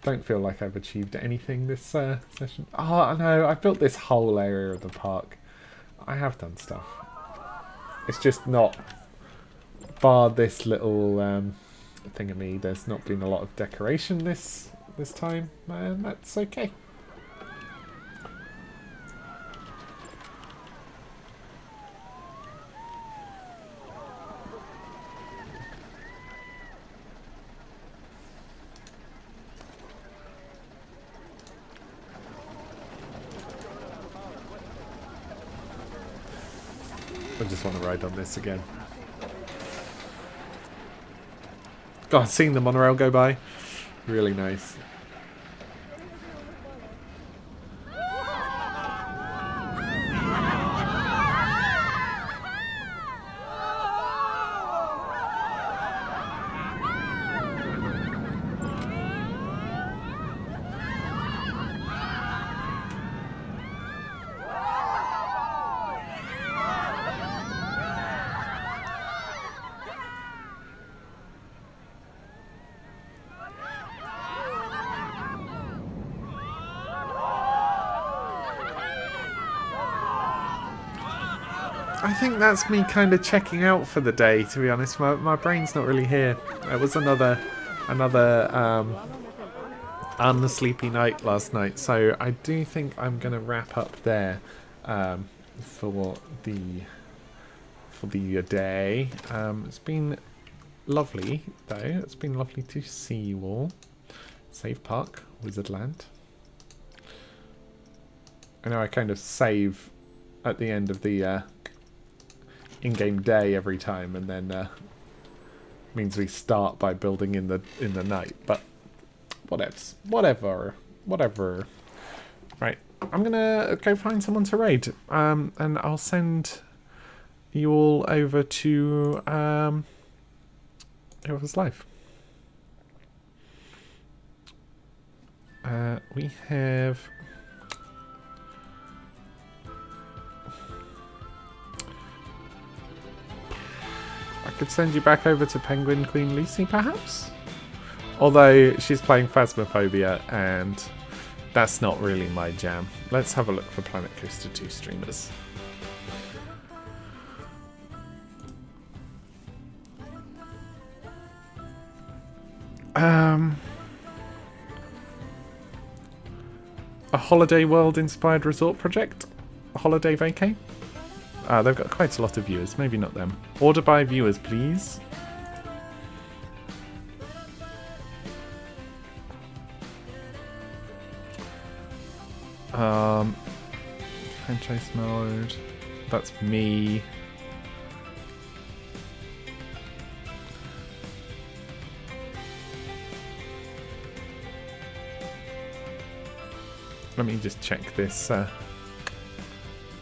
A: Don't feel like I've achieved anything this session. Oh no, I've built this whole area of the park. I have done stuff. It's just not, bar this little thingamy, there's not been a lot of decoration this time, and that's okay. I just want to ride on this again. God, seeing the monorail go by, really nice. I think that's me kind of checking out for the day, to be honest. My brain's not really here. It was another unsleepy night last night, so I do think I'm going to wrap up there for the day. It's been lovely, though. It's been lovely to see you all. Save Park, Wizardland. I know I kind of save at the end of the in-game day every time, and then means we start by building in the night. But whatever. Right, I'm gonna go find someone to raid, and I'll send you all over to whoever's live. We have. I could send you back over to Penguin Queen Lucy, perhaps? Although she's playing Phasmophobia, and that's not really my jam. Let's have a look for Planet Coaster 2 streamers. A Holiday World inspired resort project? A Holiday Vacay? They've got quite a lot of viewers. Maybe not them. Order by viewers, please. Franchise mode. That's me. Let me just check this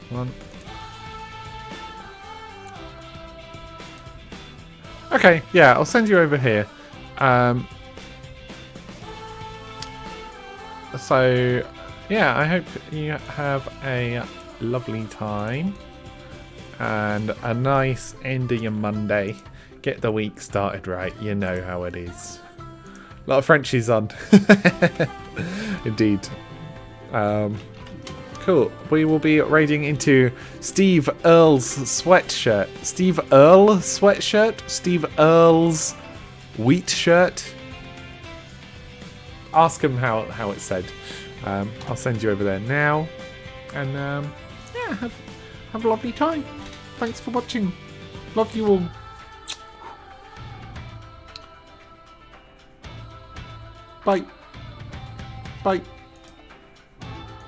A: one. Okay, yeah, I'll send you over here. So, yeah, I hope you have a lovely time and a nice end of your Monday. Get the week started right, you know how it is. A lot of Frenchies on. Indeed. Cool. We will be raiding into Steve Earle's sweatshirt. Steve Earle sweatshirt? Steve Earle's wheat shirt? Ask him how it's said. I'll send you over there now. And yeah, have a lovely time. Thanks for watching. Love you all. Bye. Bye.